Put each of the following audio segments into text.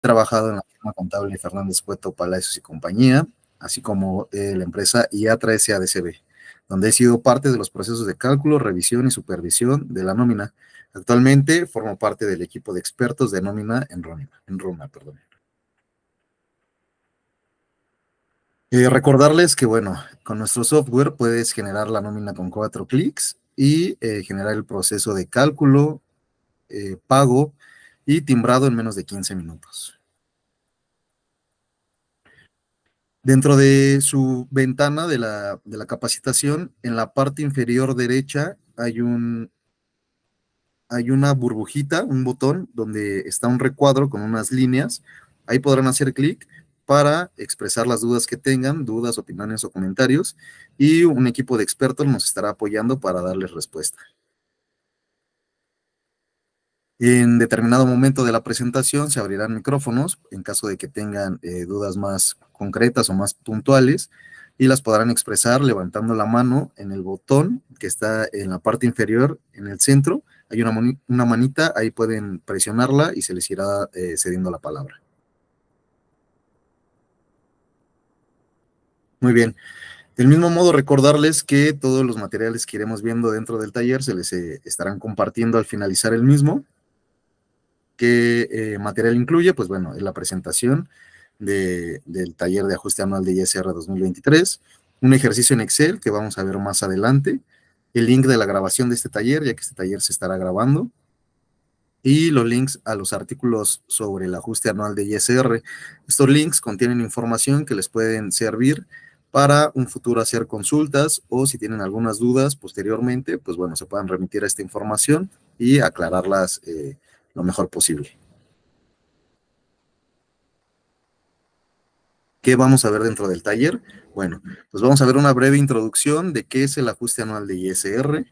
trabajado en la firma contable Fernández Cueto Palacios y compañía, así como la empresa IATRA SADCB, donde he sido parte de los procesos de cálculo, revisión y supervisión de la nómina. Actualmente formo parte del equipo de expertos de nómina en Roma, perdón. Recordarles que, bueno, con nuestro software puedes generar la nómina con 4 clics y generar el proceso de cálculo, pago y timbrado en menos de 15 minutos. Dentro de su ventana de la capacitación, en la parte inferior derecha hay una burbujita, un botón donde está un recuadro con unas líneas. Ahí podrán hacer clic para expresar las dudas que tengan, dudas, opiniones o comentarios, y un equipo de expertos nos estará apoyando para darles respuesta. En determinado momento de la presentación se abrirán micrófonos en caso de que tengan dudas más concretas o más puntuales y las podrán expresar levantando la mano en el botón que está en la parte inferior, en el centro. Hay una manita, ahí pueden presionarla y se les irá cediendo la palabra. Muy bien. Del mismo modo, recordarles que todos los materiales que iremos viendo dentro del taller se les estarán compartiendo al finalizar el mismo. ¿Qué material incluye? Pues bueno, es la presentación del taller de ajuste anual de ISR 2023, un ejercicio en Excel que vamos a ver más adelante, el link de la grabación de este taller, ya que este taller se estará grabando, y los links a los artículos sobre el ajuste anual de ISR. Estos links contienen información que les pueden servir para un futuro hacer consultas o si tienen algunas dudas posteriormente, pues bueno, se puedan remitir a esta información y aclararlas lo mejor posible. ¿Qué vamos a ver dentro del taller? Bueno, pues vamos a ver una breve introducción de qué es el ajuste anual de ISR.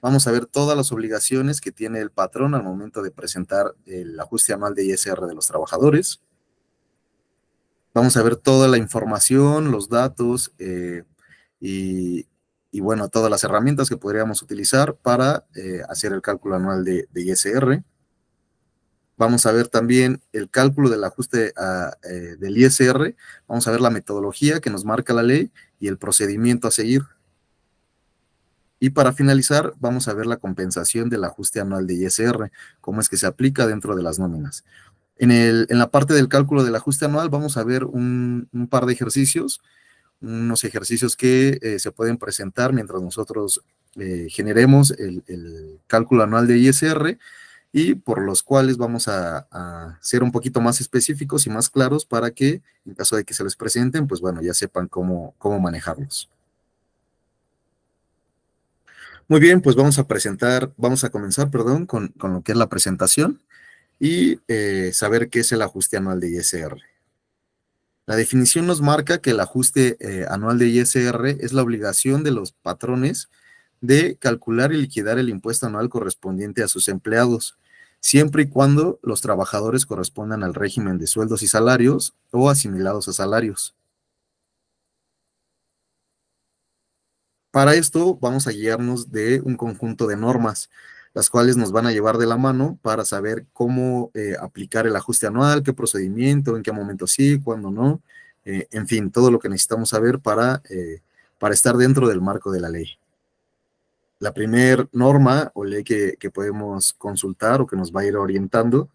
Vamos a ver todas las obligaciones que tiene el patrón al momento de presentar el ajuste anual de ISR de los trabajadores. Vamos a ver toda la información, los datos y bueno, todas las herramientas que podríamos utilizar para hacer el cálculo anual de ISR. Vamos a ver también el cálculo del ajuste del ISR. Vamos a ver la metodología que nos marca la ley y el procedimiento a seguir. Y para finalizar, vamos a ver la compensación del ajuste anual de ISR, cómo es que se aplica dentro de las nóminas. En la parte del cálculo del ajuste anual vamos a ver un par de ejercicios, unos ejercicios que se pueden presentar mientras nosotros generemos el cálculo anual de ISR y por los cuales vamos a ser un poquito más específicos y más claros para que en caso de que se les presenten, pues bueno, ya sepan cómo manejarlos. Muy bien, pues vamos a comenzar, perdón, con lo que es la presentación y saber qué es el ajuste anual de ISR. La definición nos marca que el ajuste anual de ISR es la obligación de los patrones de calcular y liquidar el impuesto anual correspondiente a sus empleados, siempre y cuando los trabajadores correspondan al régimen de sueldos y salarios o asimilados a salarios. Para esto vamos a guiarnos de un conjunto de normas, las cuales nos van a llevar de la mano para saber cómo aplicar el ajuste anual, qué procedimiento, en qué momento sí, cuándo no, en fin, todo lo que necesitamos saber para estar dentro del marco de la ley. La primera norma o ley que podemos consultar o que nos va a ir orientando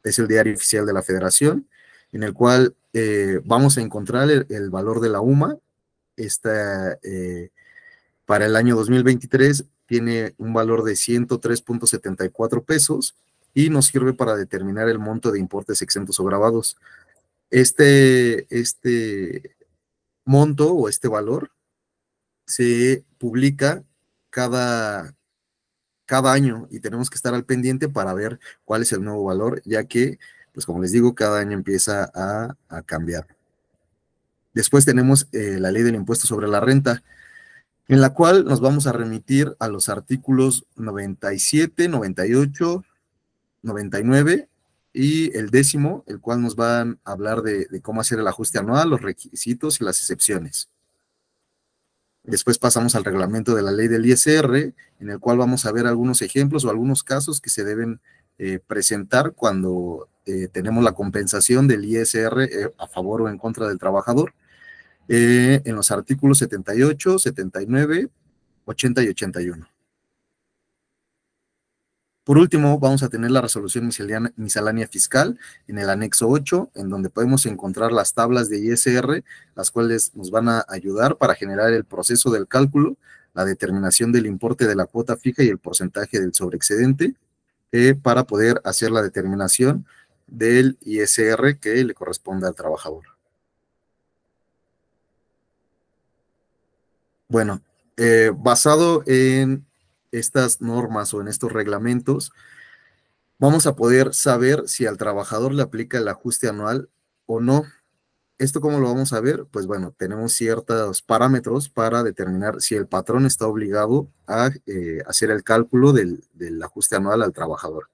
es el Diario Oficial de la Federación, en el cual vamos a encontrar el valor de la UMA. Para el año 2023 tiene un valor de 103.74 pesos y nos sirve para determinar el monto de importes exentos o grabados. Este monto o este valor se publica cada año y tenemos que estar al pendiente para ver cuál es el nuevo valor, ya que, pues como les digo, cada año empieza a cambiar. Después tenemos la ley del impuesto sobre la renta, en la cual nos vamos a remitir a los artículos 97, 98, 99 y el 10º, el cual nos van a hablar de cómo hacer el ajuste anual, los requisitos y las excepciones. Después pasamos al reglamento de la ley del ISR, en el cual vamos a ver algunos ejemplos o algunos casos que se deben presentar cuando tenemos la compensación del ISR a favor o en contra del trabajador en los artículos 78, 79, 80 y 81. Por último, vamos a tener la resolución miscelánea fiscal en el anexo 8, en donde podemos encontrar las tablas de ISR, las cuales nos van a ayudar para generar el proceso del cálculo, la determinación del importe de la cuota fija y el porcentaje del sobreexcedente, para poder hacer la determinación del ISR que le corresponde al trabajador. Bueno, basado en estas normas o en estos reglamentos, vamos a poder saber si al trabajador le aplica el ajuste anual o no. ¿Esto cómo lo vamos a ver? Pues bueno, tenemos ciertos parámetros para determinar si el patrón está obligado a hacer el cálculo del ajuste anual al trabajador.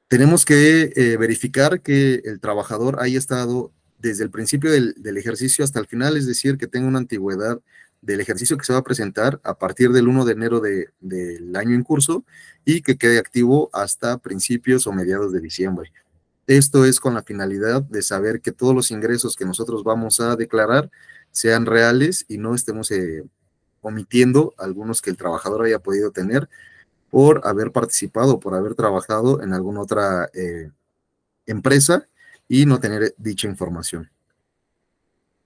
Tenemos que verificar que el trabajador haya estado desde el principio del ejercicio hasta el final, es decir, que tenga una antigüedad del ejercicio que se va a presentar a partir del 1 de enero del año en curso y que quede activo hasta principios o mediados de diciembre. Esto es con la finalidad de saber que todos los ingresos que nosotros vamos a declarar sean reales y no estemos omitiendo algunos que el trabajador haya podido tener por haber participado, por haber trabajado en alguna otra empresa y no tener dicha información.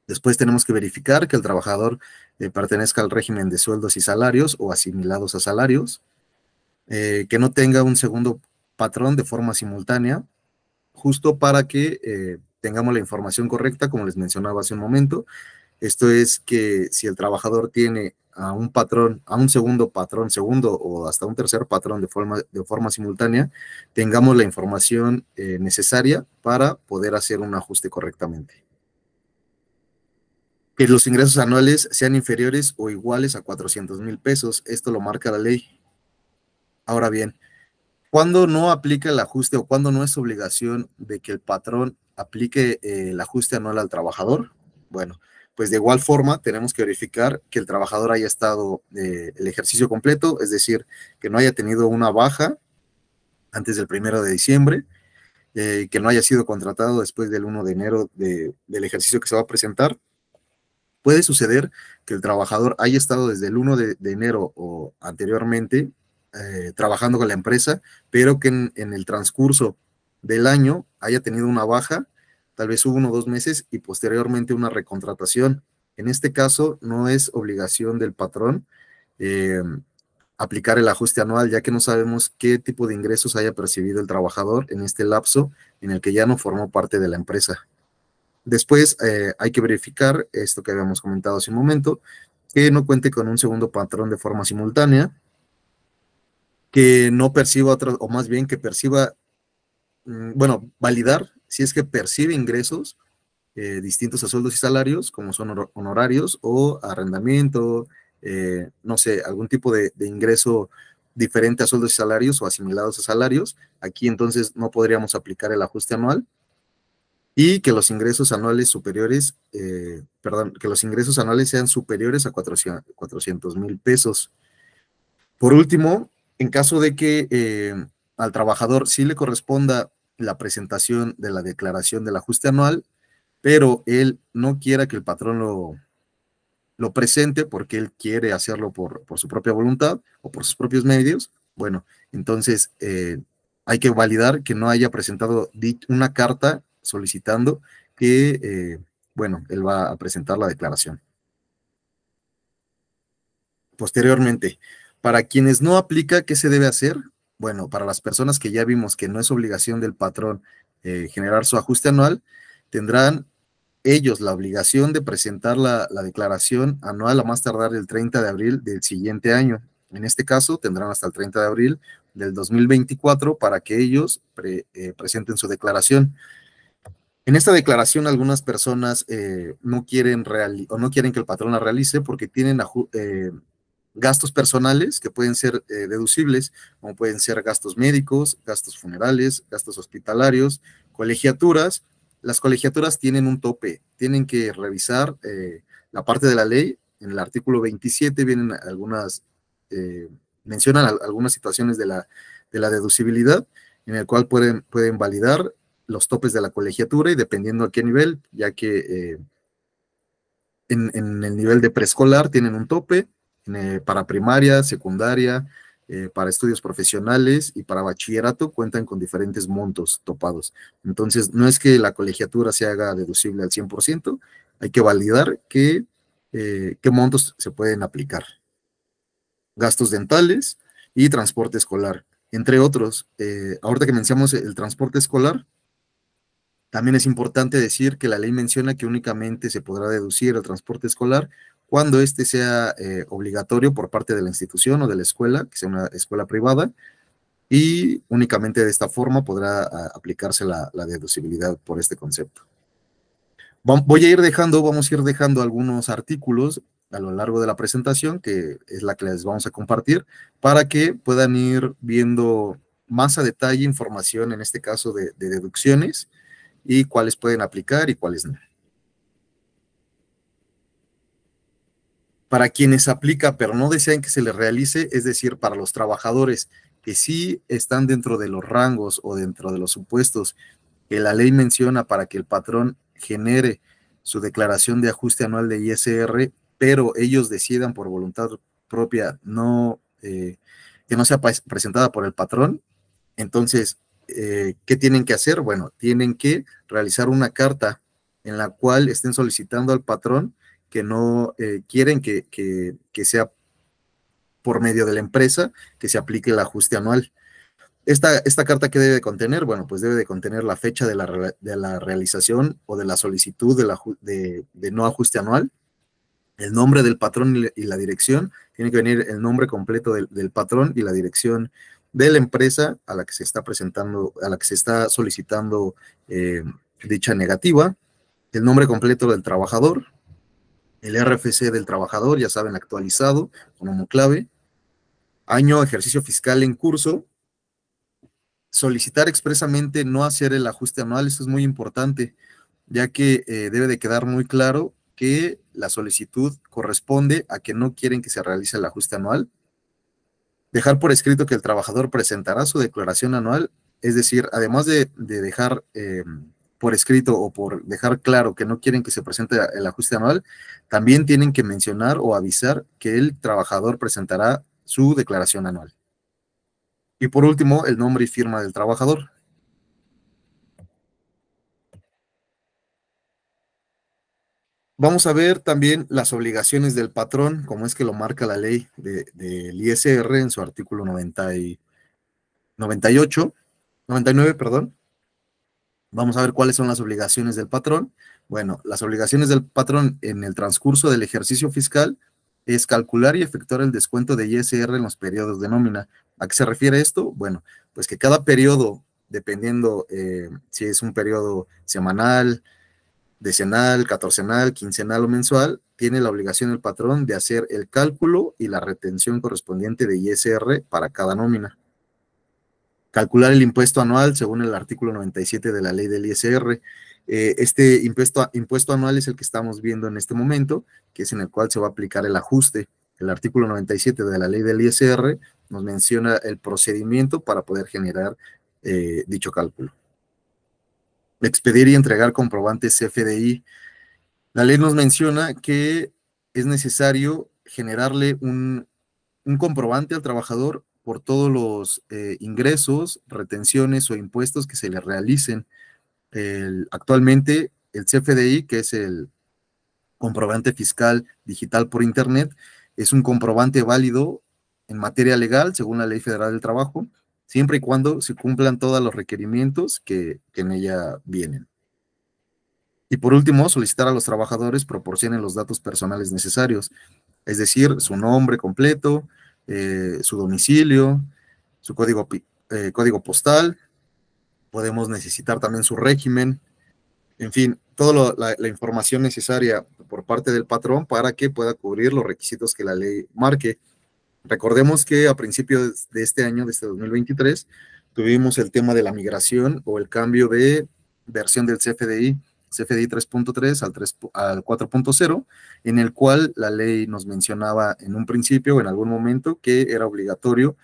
Después tenemos que verificar que el trabajador pertenezca al régimen de sueldos y salarios o asimilados a salarios, que no tenga un segundo patrón de forma simultánea, justo para que tengamos la información correcta, como les mencionaba hace un momento. Esto es que si el trabajador tiene a un patrón, a un segundo o hasta un tercer patrón de forma simultánea, tengamos la información necesaria para poder hacer un ajuste correctamente. Que los ingresos anuales sean inferiores o iguales a 400,000 pesos. Esto lo marca la ley. Ahora bien, ¿cuándo no aplica el ajuste o cuándo no es obligación de que el patrón aplique el ajuste anual al trabajador? Bueno, pues de igual forma tenemos que verificar que el trabajador haya estado el ejercicio completo, es decir, que no haya tenido una baja antes del 1 de diciembre, que no haya sido contratado después del 1 de enero del ejercicio que se va a presentar. Puede suceder que el trabajador haya estado desde el 1 de enero o anteriormente trabajando con la empresa, pero que en el transcurso del año haya tenido una baja, tal vez 1 o 2 meses, y posteriormente una recontratación. En este caso, no es obligación del patrón eh, aplicar el ajuste anual, ya que no sabemos qué tipo de ingresos haya percibido el trabajador en este lapso en el que ya no formó parte de la empresa. Después hay que verificar esto que habíamos comentado hace un momento, que no cuente con un segundo patrón de forma simultánea, que no perciba otros, o más bien que perciba, bueno, validar si es que percibe ingresos distintos a sueldos y salarios, como son honorarios o arrendamiento, no sé, algún tipo de ingreso diferente a sueldos y salarios o asimilados a salarios. Aquí entonces no podríamos aplicar el ajuste anual. Y que los ingresos anuales superiores, que los ingresos anuales sean superiores a 400,000 pesos. Por último, en caso de que al trabajador sí le corresponda la presentación de la declaración del ajuste anual, pero él no quiera que el patrón lo presente porque él quiere hacerlo por su propia voluntad o por sus propios medios, bueno, entonces hay que validar que no haya presentado una carta solicitando que, bueno, él va a presentar la declaración. Posteriormente, para quienes no aplica, ¿qué se debe hacer? Bueno, para las personas que ya vimos que no es obligación del patrón generar su ajuste anual, tendrán ellos la obligación de presentar la declaración anual a más tardar el 30 de abril del siguiente año. En este caso, tendrán hasta el 30 de abril del 2024 para que ellos presenten su declaración. En esta declaración, algunas personas no quieren no quieren que el patrón la realice porque tienen gastos personales que pueden ser deducibles, como pueden ser gastos médicos, gastos funerales, gastos hospitalarios, colegiaturas. Las colegiaturas tienen un tope, tienen que revisar la parte de la ley. En el artículo 27 vienen algunas, mencionan algunas situaciones de la deducibilidad. en el cual pueden validar los topes de la colegiatura y dependiendo a qué nivel, ya que en el nivel de preescolar tienen un tope, para primaria, secundaria, para estudios profesionales y para bachillerato cuentan con diferentes montos topados. Entonces, no es que la colegiatura se haga deducible al 100%, hay que validar qué montos se pueden aplicar. Gastos dentales y transporte escolar, entre otros. Ahorita que mencionamos el transporte escolar, también es importante decir que la ley menciona que únicamente se podrá deducir el transporte escolar cuando éste sea obligatorio por parte de la institución o de la escuela, que sea una escuela privada, y únicamente de esta forma podrá aplicarse la deducibilidad por este concepto. Vamos a ir dejando algunos artículos a lo largo de la presentación, que es la que les vamos a compartir, para que puedan ir viendo más a detalle información, en este caso de deducciones, y cuáles pueden aplicar y cuáles no. Para quienes aplica pero no desean que se les realice, es decir, para los trabajadores que sí están dentro de los rangos o dentro de los supuestos que la ley menciona para que el patrón genere su declaración de ajuste anual de ISR, pero ellos decidan por voluntad propia que no sea presentada por el patrón. Entonces, ¿qué tienen que hacer? Bueno, tienen que realizar una carta en la cual estén solicitando al patrón que no quieren que sea por medio de la empresa que se aplique el ajuste anual. Esta carta, ¿qué debe de contener? Bueno, pues debe de contener la fecha de la realización o de la solicitud de no ajuste anual, el nombre del patrón y la dirección. Tiene que venir el nombre completo del patrón y la dirección de la empresa a la que se está presentando, a la que se está solicitando dicha negativa, el nombre completo del trabajador, el RFC del trabajador, ya saben, actualizado como clave, año, ejercicio fiscal en curso, solicitar expresamente no hacer el ajuste anual. Esto es muy importante, ya que debe de quedar muy claro que la solicitud corresponde a que no quieren que se realice el ajuste anual. Dejar por escrito que el trabajador presentará su declaración anual, es decir, además de dejar por escrito o por dejar claro que no quieren que se presente el ajuste anual, también tienen que mencionar o avisar que el trabajador presentará su declaración anual. Y por último, el nombre y firma del trabajador. Vamos a ver también las obligaciones del patrón, como es que lo marca la ley del ISR en su artículo 99, perdón. Vamos a ver cuáles son las obligaciones del patrón. Bueno, las obligaciones del patrón en el transcurso del ejercicio fiscal es calcular y efectuar el descuento de ISR en los periodos de nómina. ¿A qué se refiere esto? Bueno, pues que cada periodo, dependiendo si es un periodo semanal, decenal, catorcenal, quincenal o mensual, tiene la obligación el patrón de hacer el cálculo y la retención correspondiente de ISR para cada nómina. Calcular el impuesto anual según el artículo 97 de la ley del ISR. Este impuesto anual es el que estamos viendo en este momento, que es en el cual se va a aplicar el ajuste. El artículo 97 de la ley del ISR nos menciona el procedimiento para poder generar dicho cálculo. Expedir y entregar comprobantes CFDI. La ley nos menciona que es necesario generarle un comprobante al trabajador por todos los ingresos, retenciones o impuestos que se le realicen. Actualmente, el CFDI, que es el comprobante fiscal digital por Internet, es un comprobante válido en materia legal, según la Ley Federal del Trabajo, siempre y cuando se cumplan todos los requerimientos que en ella vienen. Y por último, solicitar a los trabajadores proporcionen los datos personales necesarios, es decir, su nombre completo, su domicilio, su código postal. Podemos necesitar también su régimen, en fin, toda la información necesaria por parte del patrón para que pueda cubrir los requisitos que la ley marque. Recordemos que a principios de este año, de este 2023, tuvimos el tema de la migración o el cambio de versión del CFDI 3.3 al 4.0, en el cual la ley nos mencionaba en un principio o en algún momento que era obligatorio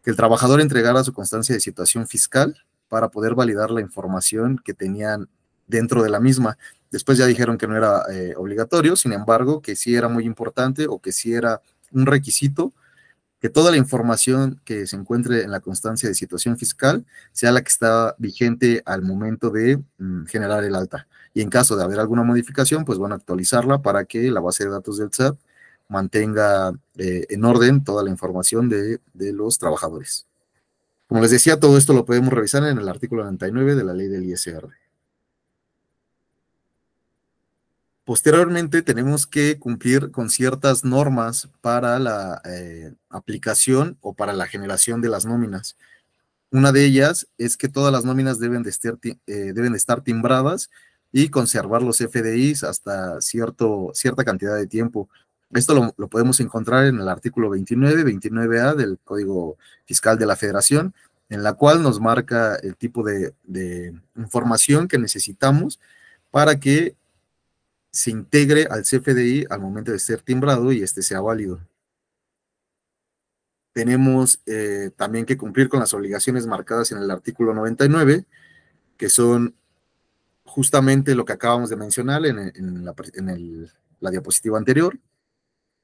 que el trabajador entregara su constancia de situación fiscal para poder validar la información que tenían dentro de la misma. Después ya dijeron que no era obligatorio, sin embargo, que sí era muy importante o que sí era un requisito que toda la información que se encuentre en la constancia de situación fiscal sea la que está vigente al momento de generar el alta. Y en caso de haber alguna modificación, pues van a actualizarla para que la base de datos del SAT mantenga en orden toda la información de los trabajadores. Como les decía, todo esto lo podemos revisar en el artículo 99 de la ley del ISR. Posteriormente, tenemos que cumplir con ciertas normas para la aplicación o para la generación de las nóminas. Una de ellas es que todas las nóminas deben de estar timbradas y conservar los FDIs hasta cierta cantidad de tiempo. Esto lo podemos encontrar en el artículo 29, 29A del Código Fiscal de la Federación, en la cual nos marca el tipo de información que necesitamos para que se integre al CFDI al momento de ser timbrado y este sea válido. Tenemos también que cumplir con las obligaciones marcadas en el artículo 99, que son justamente lo que acabamos de mencionar la diapositiva anterior.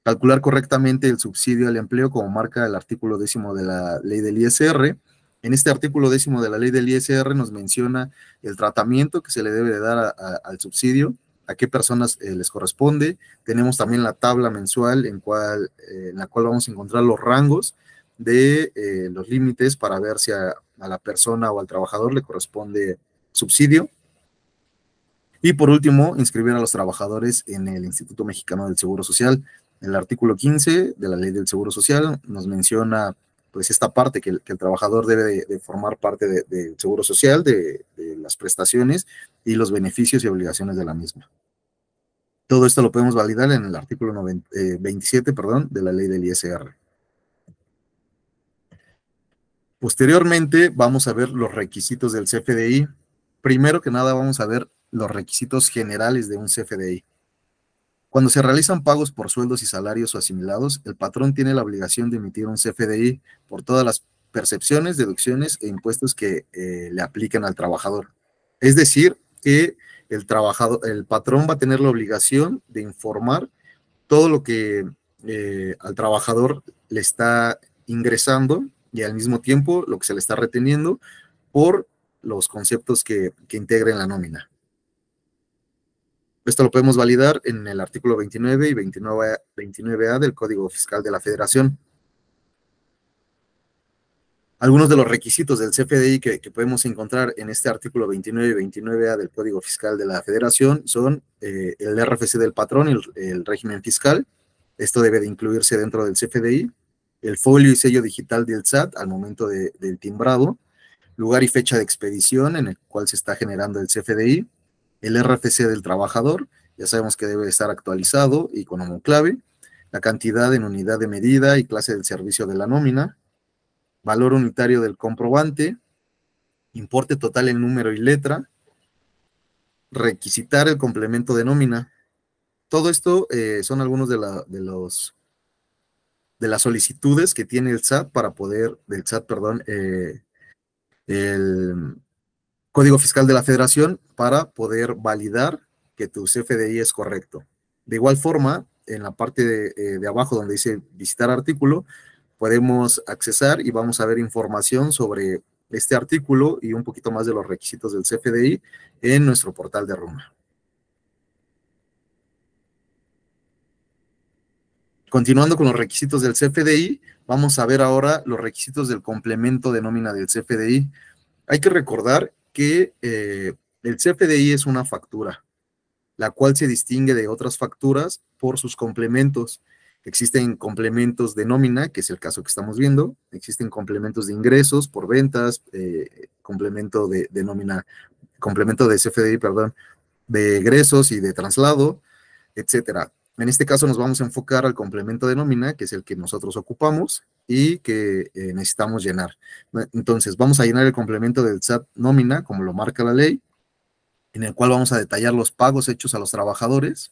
Calcular correctamente el subsidio al empleo como marca el artículo 10 de la ley del ISR. En este artículo 10 de la ley del ISR nos menciona el tratamiento que se le debe de dar al subsidio, a qué personas les corresponde. Tenemos también la tabla mensual en la cual vamos a encontrar los rangos de los límites para ver si a la persona o al trabajador le corresponde subsidio. Y por último, inscribir a los trabajadores en el Instituto Mexicano del Seguro Social. El artículo 15 de la Ley del Seguro Social nos menciona pues esta parte que el trabajador debe de formar parte del Seguro Social, de las prestaciones y los beneficios y obligaciones de la misma. Todo esto lo podemos validar en el artículo 27, de la Ley del ISR. Posteriormente vamos a ver los requisitos del CFDI. Primero que nada vamos a ver los requisitos generales de un CFDI. Cuando se realizan pagos por sueldos y salarios o asimilados, el patrón tiene la obligación de emitir un CFDI por todas las percepciones, deducciones e impuestos que le apliquen al trabajador. Es decir, que el patrón va a tener la obligación de informar todo lo que al trabajador le está ingresando y al mismo tiempo lo que se le está reteniendo por los conceptos que integren la nómina. Esto lo podemos validar en el artículo 29 y 29A del Código Fiscal de la Federación. Algunos de los requisitos del CFDI que podemos encontrar en este artículo 29 y 29A del Código Fiscal de la Federación son el RFC del patrón y el régimen fiscal. Esto debe de incluirse dentro del CFDI. El folio y sello digital del SAT al momento del timbrado. Lugar y fecha de expedición en el cual se está generando el CFDI. El RFC del trabajador, ya sabemos que debe estar actualizado y con homoclave. La cantidad en unidad de medida y clase del servicio de la nómina. Valor unitario del comprobante, importe total en número y letra, requisitar el complemento de nómina. Todo esto son algunos de las solicitudes que tiene el SAT el Código Fiscal de la Federación para poder validar que tu CFDI es correcto. De igual forma, en la parte de abajo donde dice visitar artículo, podemos accesar y vamos a ver información sobre este artículo y un poquito más de los requisitos del CFDI en nuestro portal de RUNA. Continuando con los requisitos del CFDI, vamos a ver ahora los requisitos del complemento de nómina del CFDI. Hay que recordar que el CFDI es una factura, la cual se distingue de otras facturas por sus complementos. Existen complementos de nómina, que es el caso que estamos viendo, existen complementos de ingresos por ventas, complemento de nómina, complemento de CFDI, de egresos y de traslado, etcétera. En este caso nos vamos a enfocar al complemento de nómina, que es el que nosotros ocupamos y que necesitamos llenar. Entonces, vamos a llenar el complemento del SAT nómina, como lo marca la ley, en el cual vamos a detallar los pagos hechos a los trabajadores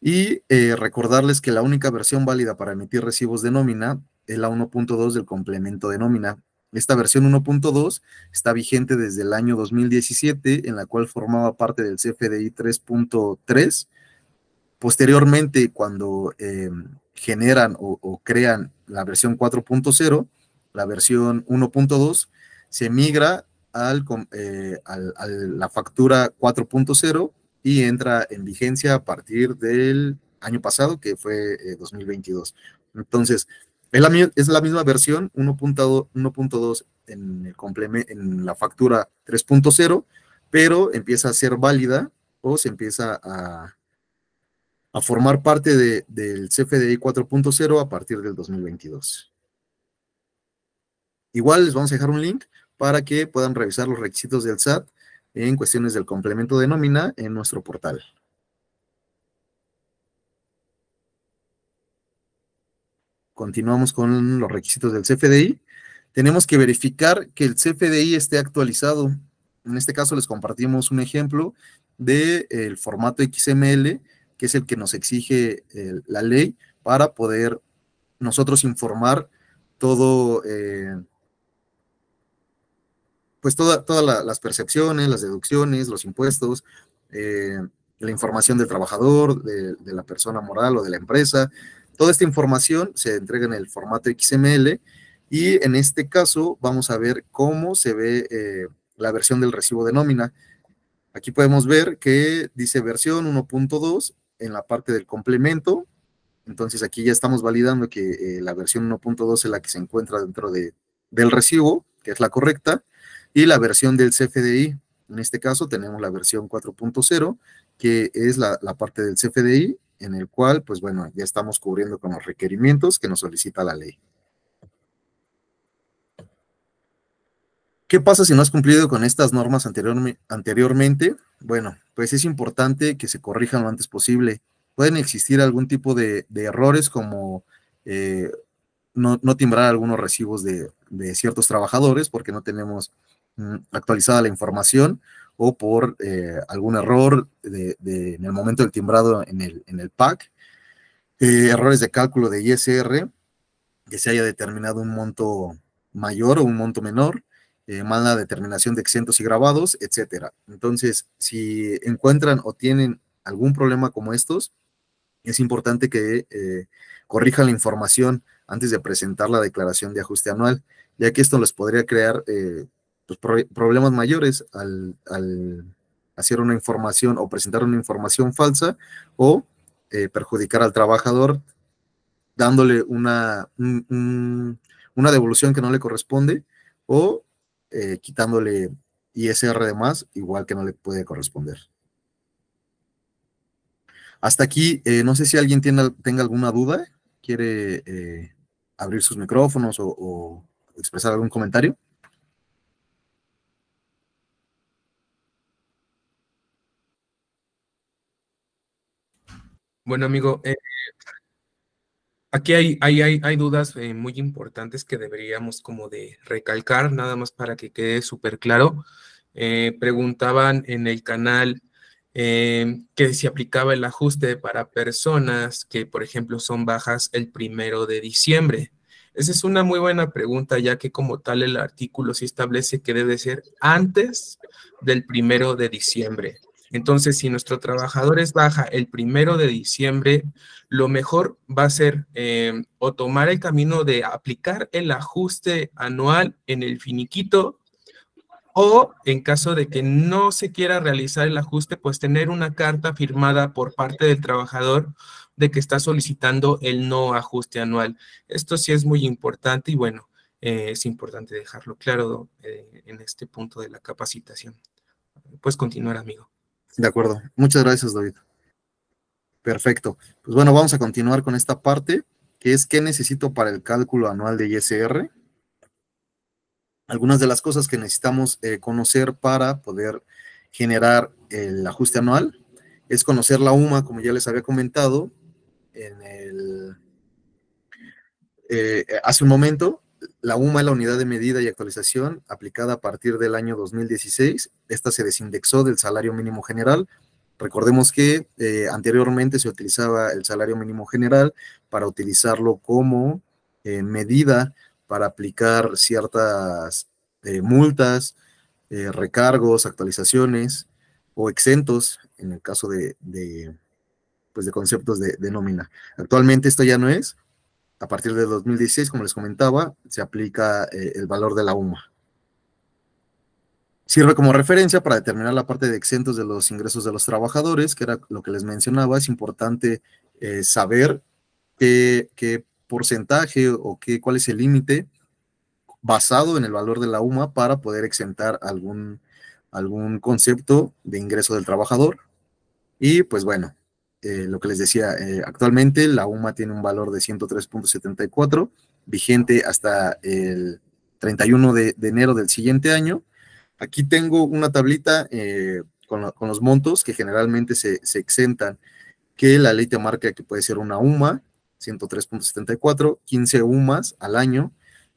y recordarles que la única versión válida para emitir recibos de nómina es la 1.2 del complemento de nómina. Esta versión 1.2 está vigente desde el año 2017, en la cual formaba parte del CFDI 3.3. Posteriormente, cuando generan o crean la versión 4.0, la versión 1.2, se migra a la factura 4.0 y entra en vigencia a partir del año pasado, que fue 2022. Entonces, es la misma versión 1.2 en la factura 3.0, pero empieza a ser válida o se empieza a formar parte del CFDI 4.0 a partir del 2022. Igual les vamos a dejar un link para que puedan revisar los requisitos del SAT en cuestiones del complemento de nómina en nuestro portal. Continuamos con los requisitos del CFDI. Tenemos que verificar que el CFDI esté actualizado. En este caso les compartimos un ejemplo del formato XML, que es el que nos exige la ley para poder nosotros informar todo, pues todas las percepciones, las deducciones, los impuestos, la información del trabajador, de la persona moral o de la empresa. Toda esta información se entrega en el formato XML y en este caso vamos a ver cómo se ve la versión del recibo de nómina. Aquí podemos ver que dice versión 1.2 en la parte del complemento. Entonces aquí ya estamos validando que la versión 1.2 es la que se encuentra dentro del recibo, que es la correcta, y la versión del CFDI. En este caso tenemos la versión 4.0, que es la parte del CFDI, en el cual, pues bueno, ya estamos cubriendo con los requerimientos que nos solicita la ley. ¿Qué pasa si no has cumplido con estas normas anteriormente? Bueno, pues es importante que se corrijan lo antes posible. Pueden existir algún tipo de errores como no timbrar algunos recibos de ciertos trabajadores porque no tenemos actualizada la información o por algún error en el momento del timbrado en el PAC, errores de cálculo de ISR, que se haya determinado un monto mayor o un monto menor, mala determinación de exentos y grabados, etcétera. Entonces, si encuentran o tienen algún problema como estos, es importante que corrijan la información antes de presentar la declaración de ajuste anual, ya que esto les podría crear pues, problemas mayores al hacer una información o presentar una información falsa o perjudicar al trabajador dándole una devolución que no le corresponde o quitándole ISR de más, igual que no le puede corresponder. Hasta aquí, no sé si alguien tenga alguna duda, quiere abrir sus micrófonos o expresar algún comentario. Bueno, amigo, aquí hay dudas muy importantes que deberíamos como de recalcar, nada más para que quede súper claro. Preguntaban en el canal que si aplicaba el ajuste para personas que, por ejemplo, son bajas el 1 de diciembre. Esa es una muy buena pregunta, ya que como tal el artículo sí establece que debe ser antes del 1 de diciembre. Entonces, si nuestro trabajador es baja el 1 de diciembre, lo mejor va a ser o tomar el camino de aplicar el ajuste anual en el finiquito, o en caso de que no se quiera realizar el ajuste, pues tener una carta firmada por parte del trabajador de que está solicitando el no ajuste anual. Esto sí es muy importante y bueno, es importante dejarlo claro en este punto de la capacitación. Puedes continuar, amigo. De acuerdo. Muchas gracias, David. Perfecto. Pues bueno, vamos a continuar con esta parte, que es qué necesito para el cálculo anual de ISR. Algunas de las cosas que necesitamos conocer para poder generar el ajuste anual es conocer la UMA, como ya les había comentado hace un momento. La UMA es la unidad de medida y actualización aplicada a partir del año 2016. Esta se desindexó del salario mínimo general. Recordemos que anteriormente se utilizaba el salario mínimo general para utilizarlo como medida para aplicar ciertas multas, recargos, actualizaciones o exentos en el caso pues de conceptos de nómina. Actualmente esto ya no es. A partir de 2016, como les comentaba, se aplica el valor de la UMA. Sirve como referencia para determinar la parte de exentos de los ingresos de los trabajadores, que era lo que les mencionaba. Es importante saber qué porcentaje o cuál es el límite basado en el valor de la UMA para poder exentar algún concepto de ingreso del trabajador. Y pues bueno, lo que les decía, actualmente la UMA tiene un valor de 103.74, vigente hasta el 31 de enero del siguiente año. Aquí tengo una tablita con los montos que generalmente se exentan, que la ley te marca que puede ser una UMA, 103.74, 15 UMAs al año,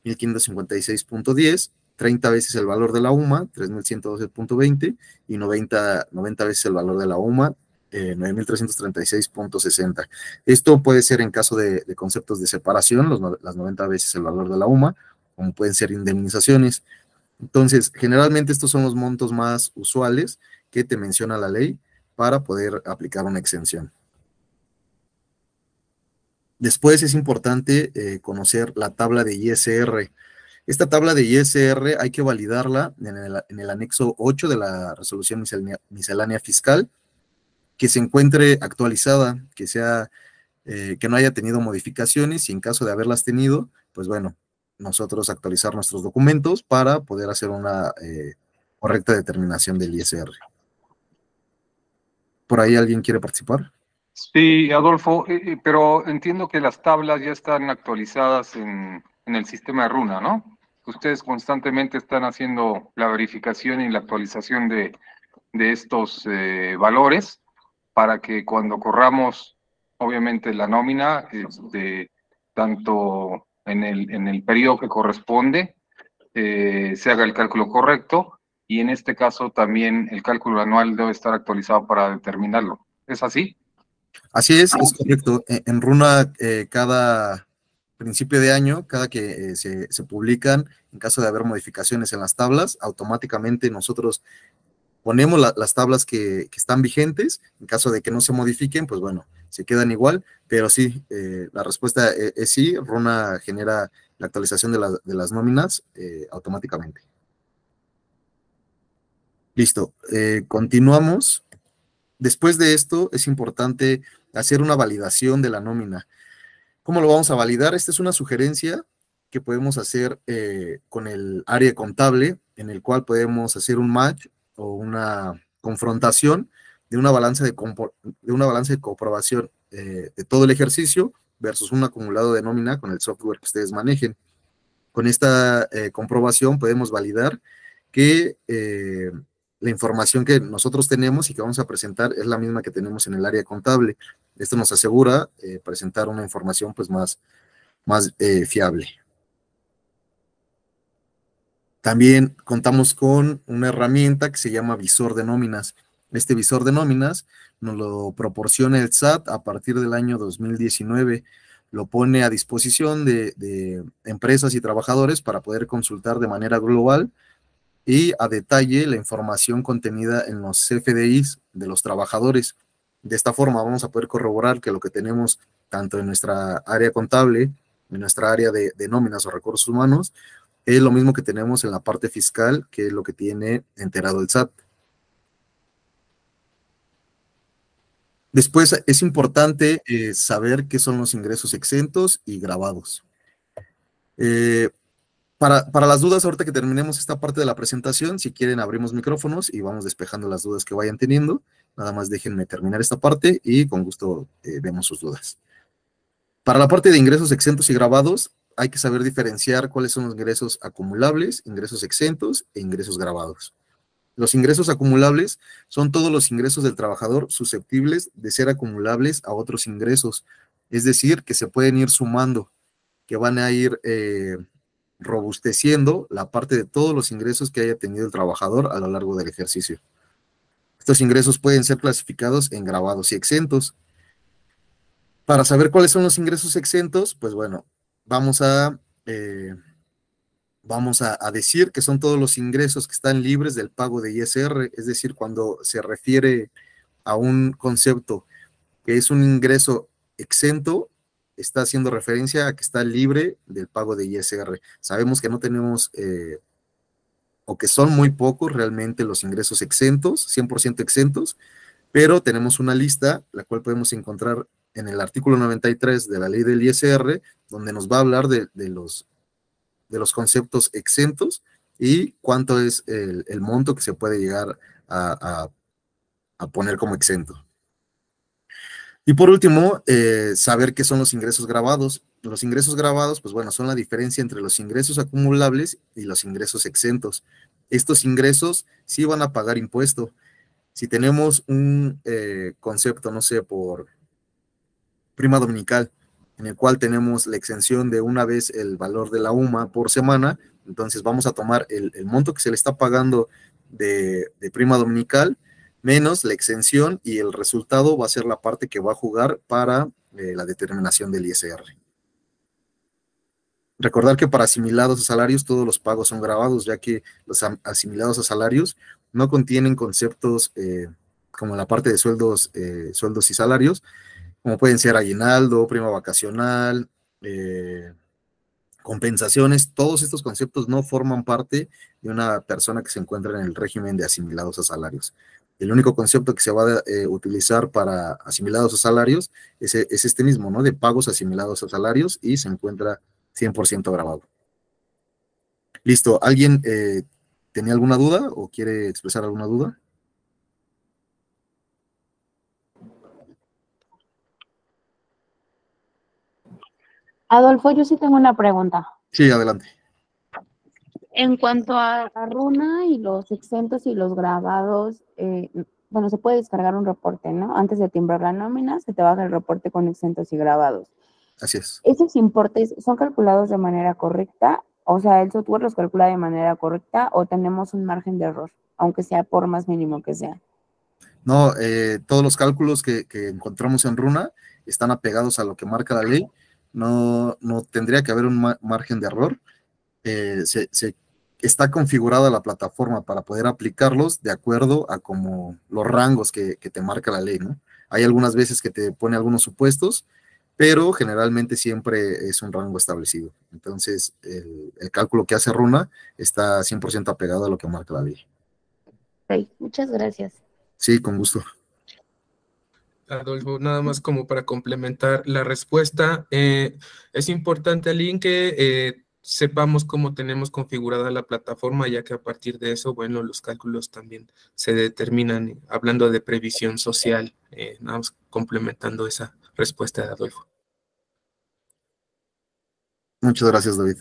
1556.10, 30 veces el valor de la UMA, 3112.20, y 90 veces el valor de la UMA, 9.336.60. Esto puede ser en caso de conceptos de separación, las 90 veces el valor de la UMA, como pueden ser indemnizaciones. Entonces, generalmente estos son los montos más usuales que te menciona la ley para poder aplicar una exención. Después es importante conocer la tabla de ISR. Esta tabla de ISR hay que validarla en el anexo 8 de la resolución miscelánea fiscal, que se encuentre actualizada, que no haya tenido modificaciones, y en caso de haberlas tenido, pues bueno, nosotros actualizar nuestros documentos para poder hacer una correcta determinación del ISR. ¿Por ahí alguien quiere participar? Sí, Adolfo, pero entiendo que las tablas ya están actualizadas en el sistema de Runa, ¿no? Ustedes constantemente están haciendo la verificación y la actualización de estos valores para que cuando corramos, obviamente, la nómina, tanto en el periodo que corresponde, se haga el cálculo correcto, y en este caso también el cálculo anual debe estar actualizado para determinarlo. ¿Es así? Así es correcto. En Runa, cada principio de año, cada que se publican, en caso de haber modificaciones en las tablas, automáticamente nosotros ponemos las tablas que están vigentes. En caso de que no se modifiquen, pues bueno, se quedan igual, pero sí, la respuesta es sí. Runa genera la actualización de las nóminas automáticamente. Listo, continuamos. Después de esto, es importante hacer una validación de la nómina. ¿Cómo lo vamos a validar? Esta es una sugerencia que podemos hacer con el área contable, en el cual podemos hacer un match o una confrontación de una balanza de comprobación de todo el ejercicio versus un acumulado de nómina con el software que ustedes manejen. Con esta comprobación podemos validar que la información que nosotros tenemos y que vamos a presentar es la misma que tenemos en el área contable. Esto nos asegura presentar una información pues más fiable. También contamos con una herramienta que se llama visor de nóminas. Este visor de nóminas nos lo proporciona el SAT a partir del año 2019. Lo pone a disposición de empresas y trabajadores para poder consultar de manera global y a detalle la información contenida en los CFDIs de los trabajadores. De esta forma vamos a poder corroborar que lo que tenemos tanto en nuestra área contable, en nuestra área de nóminas o recursos humanos, es lo mismo que tenemos en la parte fiscal, que es lo que tiene enterado el SAT. Después es importante saber qué son los ingresos exentos y gravados. Para las dudas, ahorita que terminemos esta parte de la presentación, si quieren abrimos micrófonos y vamos despejando las dudas que vayan teniendo. Nada más déjenme terminar esta parte y con gusto vemos sus dudas. Para la parte de ingresos exentos y gravados, hay que saber diferenciar cuáles son los ingresos acumulables, ingresos exentos e ingresos gravados. Los ingresos acumulables son todos los ingresos del trabajador susceptibles de ser acumulables a otros ingresos, es decir, que se pueden ir sumando, que van a ir robusteciendo la parte de todos los ingresos que haya tenido el trabajador a lo largo del ejercicio. Estos ingresos pueden ser clasificados en gravados y exentos. Para saber cuáles son los ingresos exentos, pues bueno, vamos a, decir que son todos los ingresos que están libres del pago de ISR, es decir, cuando se refiere a un concepto que es un ingreso exento, está haciendo referencia a que está libre del pago de ISR. Sabemos que no tenemos, o que son muy pocos realmente los ingresos exentos, 100% exentos, pero tenemos una lista, la cual podemos encontrar en el artículo 93 de la ley del ISR, donde nos va a hablar de los conceptos exentos y cuánto es el monto que se puede llegar a poner como exento. Y por último, saber qué son los ingresos grabados. Los ingresos grabados, pues bueno, son la diferencia entre los ingresos acumulables y los ingresos exentos. Estos ingresos sí van a pagar impuesto. Si tenemos un concepto, no sé, por prima dominical, en el cual tenemos la exención de una vez el valor de la UMA por semana, entonces vamos a tomar el monto que se le está pagando de prima dominical, menos la exención, y el resultado va a ser la parte que va a jugar para la determinación del ISR. Recordar que para asimilados a salarios todos los pagos son grabados, ya que los asimilados a salarios no contienen conceptos como la parte de sueldos y salarios, como pueden ser aguinaldo, prima vacacional, compensaciones. Todos estos conceptos no forman parte de una persona que se encuentra en el régimen de asimilados a salarios. El único concepto que se va a utilizar para asimilados a salarios es este mismo, ¿no? De pagos asimilados a salarios, y se encuentra 100% grabado. Listo. ¿Alguien tenía alguna duda o quiere expresar alguna duda? Adolfo, yo sí tengo una pregunta. Sí, adelante. En cuanto a Runa y los exentos y los grabados, bueno, se puede descargar un reporte, ¿no? Antes de timbrar la nómina, se te baja el reporte con exentos y grabados. Así es. ¿Esos importes son calculados de manera correcta? O sea, ¿el software los calcula de manera correcta o tenemos un margen de error, aunque sea por más mínimo que sea? No, todos los cálculos que encontramos en Runa están apegados a lo que marca la ley. No tendría que haber un margen de error. Está configurada la plataforma para poder aplicarlos de acuerdo a como los rangos que te marca la ley, ¿no? Hay algunas veces que te pone algunos supuestos, pero generalmente siempre es un rango establecido. Entonces, el cálculo que hace Runa está 100% apegado a lo que marca la ley. Okay, muchas gracias. Sí, con gusto. Adolfo, nada más como para complementar la respuesta, es importante, Aline, que sepamos cómo tenemos configurada la plataforma, ya que a partir de eso, bueno, los cálculos también se determinan, hablando de previsión social, nada más complementando esa respuesta de Adolfo. Muchas gracias, David.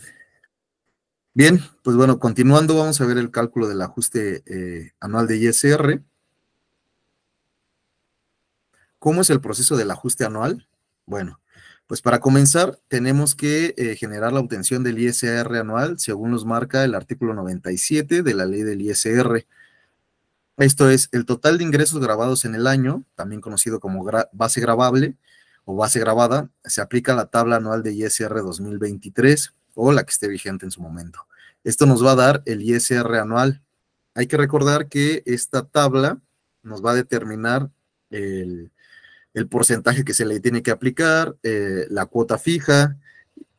Bien, pues bueno, continuando, vamos a ver el cálculo del ajuste anual de ISR. ¿Cómo es el proceso del ajuste anual? Bueno, pues para comenzar tenemos que generar la obtención del ISR anual según nos marca el artículo 97 de la ley del ISR. Esto es el total de ingresos grabados en el año, también conocido como base gravable o base gravada, se aplica a la tabla anual de ISR 2023 o la que esté vigente en su momento. Esto nos va a dar el ISR anual. Hay que recordar que esta tabla nos va a determinar el porcentaje que se le tiene que aplicar, la cuota fija,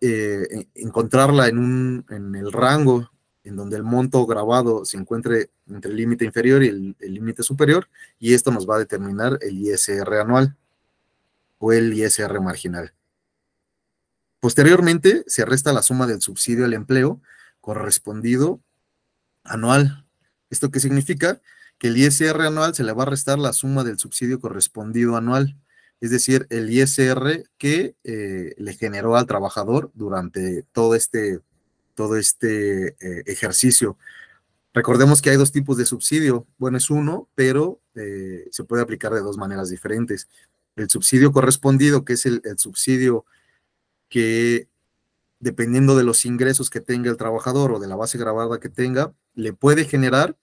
encontrarla en el rango en donde el monto grabado se encuentre entre el límite inferior y el límite superior, y esto nos va a determinar el ISR anual o el ISR marginal. Posteriormente, se resta la suma del subsidio al empleo correspondido anual. ¿Esto qué significa? Que el ISR anual se le va a restar la suma del subsidio correspondido anual, es decir, el ISR que le generó al trabajador durante todo este ejercicio. Recordemos que hay dos tipos de subsidio. Bueno, es uno, pero se puede aplicar de dos maneras diferentes. El subsidio correspondido, que es el subsidio que, dependiendo de los ingresos que tenga el trabajador o de la base gravada que tenga, le puede generar,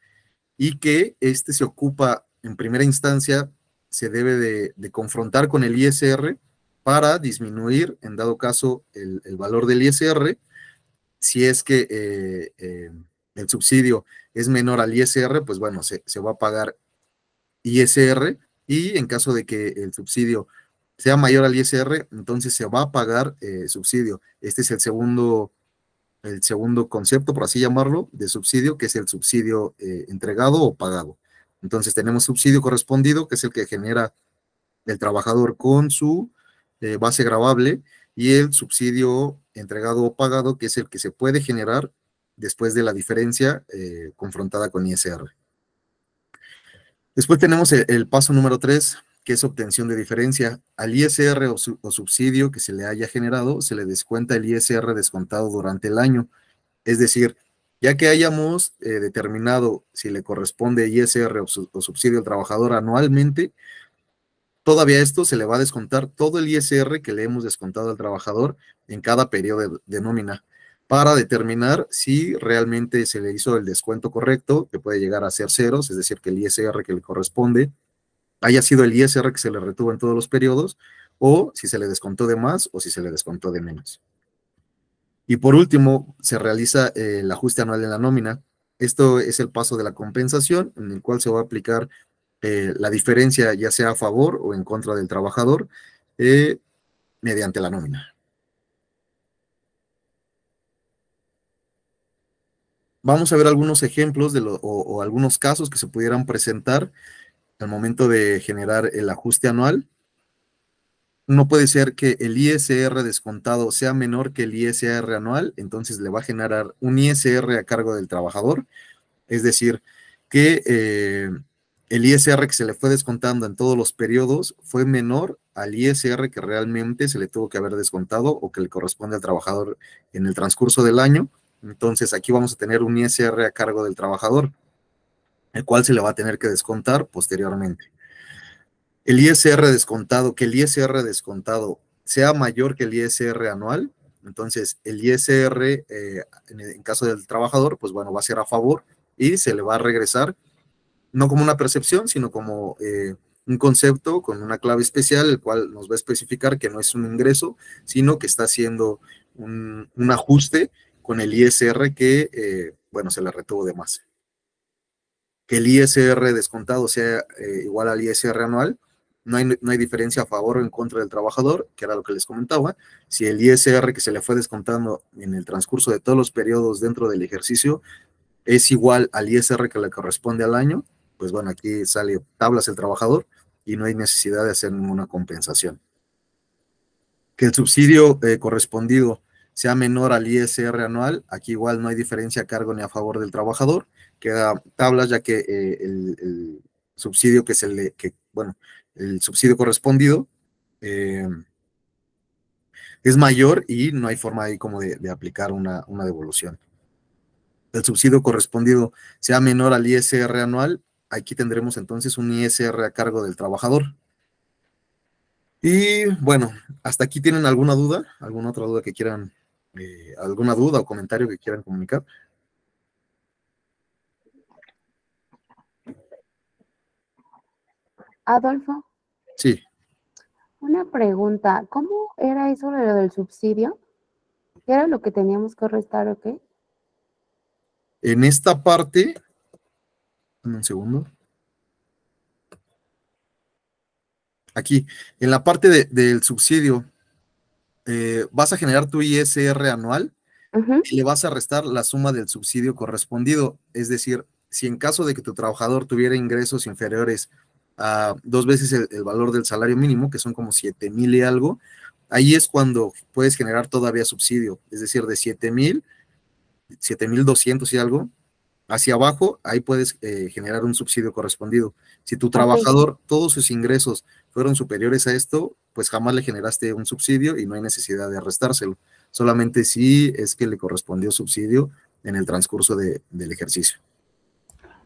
y que este se ocupa en primera instancia, se debe de confrontar con el ISR para disminuir, en dado caso, el valor del ISR. Si es que el subsidio es menor al ISR, pues bueno, se va a pagar ISR, y en caso de que el subsidio sea mayor al ISR, entonces se va a pagar subsidio. Este es el segundo concepto, por así llamarlo, de subsidio, que es el subsidio entregado o pagado. Entonces tenemos subsidio correspondido, que es el que genera el trabajador con su base gravable, y el subsidio entregado o pagado, que es el que se puede generar después de la diferencia confrontada con ISR. Después tenemos el paso número 3, que es obtención de diferencia. Al ISR o subsidio que se le haya generado, se le descuenta el ISR descontado durante el año. Es decir, ya que hayamos determinado si le corresponde ISR o subsidio al trabajador anualmente, todavía esto se le va a descontar todo el ISR que le hemos descontado al trabajador en cada periodo de nómina, para determinar si realmente se le hizo el descuento correcto, que puede llegar a ser ceros, es decir, que el ISR que le corresponde haya sido el ISR que se le retuvo en todos los periodos, o si se le descontó de más o si se le descontó de menos. Y por último, se realiza el ajuste anual en la nómina. Esto es el paso de la compensación, en el cual se va a aplicar la diferencia, ya sea a favor o en contra del trabajador, mediante la nómina. Vamos a ver algunos ejemplos o algunos casos que se pudieran presentar al momento de generar el ajuste anual. No puede ser que el ISR descontado sea menor que el ISR anual, entonces le va a generar un ISR a cargo del trabajador. Es decir, que el ISR que se le fue descontando en todos los periodos fue menor al ISR que realmente se le tuvo que haber descontado o que le corresponde al trabajador en el transcurso del año. Entonces aquí vamos a tener un ISR a cargo del trabajador, el cual se le va a tener que descontar posteriormente. El ISR descontado, que el ISR descontado sea mayor que el ISR anual, entonces el ISR en caso del trabajador, pues bueno, va a ser a favor y se le va a regresar, no como una percepción, sino como un concepto con una clave especial, el cual nos va a especificar que no es un ingreso, sino que está haciendo un ajuste con el ISR que, bueno, se le retuvo de más. Que el ISR descontado sea igual al ISR anual, no hay diferencia a favor o en contra del trabajador, que era lo que les comentaba. Si el ISR que se le fue descontando en el transcurso de todos los periodos dentro del ejercicio es igual al ISR que le corresponde al año, pues bueno, aquí sale tablas el trabajador y no hay necesidad de hacer ninguna compensación. Que el subsidio correspondido sea menor al ISR anual, aquí igual no hay diferencia a cargo ni a favor del trabajador, queda tablas, ya que el subsidio el subsidio correspondido es mayor y no hay forma ahí como de aplicar una devolución. El subsidio correspondido sea menor al ISR anual, aquí tendremos entonces un ISR a cargo del trabajador. Y bueno, ¿hasta aquí tienen alguna duda? ¿Alguna otra duda que quieran, alguna duda o comentario que quieran comunicar? Adolfo, Sí, una pregunta. ¿Cómo era eso de lo del subsidio? ¿Qué era lo que teníamos que restar o qué? en esta parte, un segundo. Aquí, en la parte del subsidio, vas a generar tu ISR anual y le vas a restar la suma del subsidio correspondido. Es decir, si en caso de que tu trabajador tuviera ingresos inferiores a 2 veces el valor del salario mínimo, que son como 7,000 y algo, ahí es cuando puedes generar todavía subsidio. Es decir, de 7,200 y algo, hacia abajo, ahí puedes generar un subsidio correspondido. Si tu trabajador, todos sus ingresos fueron superiores a esto, pues jamás le generaste un subsidio y no hay necesidad de restárselo. Solamente si es que le correspondió subsidio en el transcurso del ejercicio.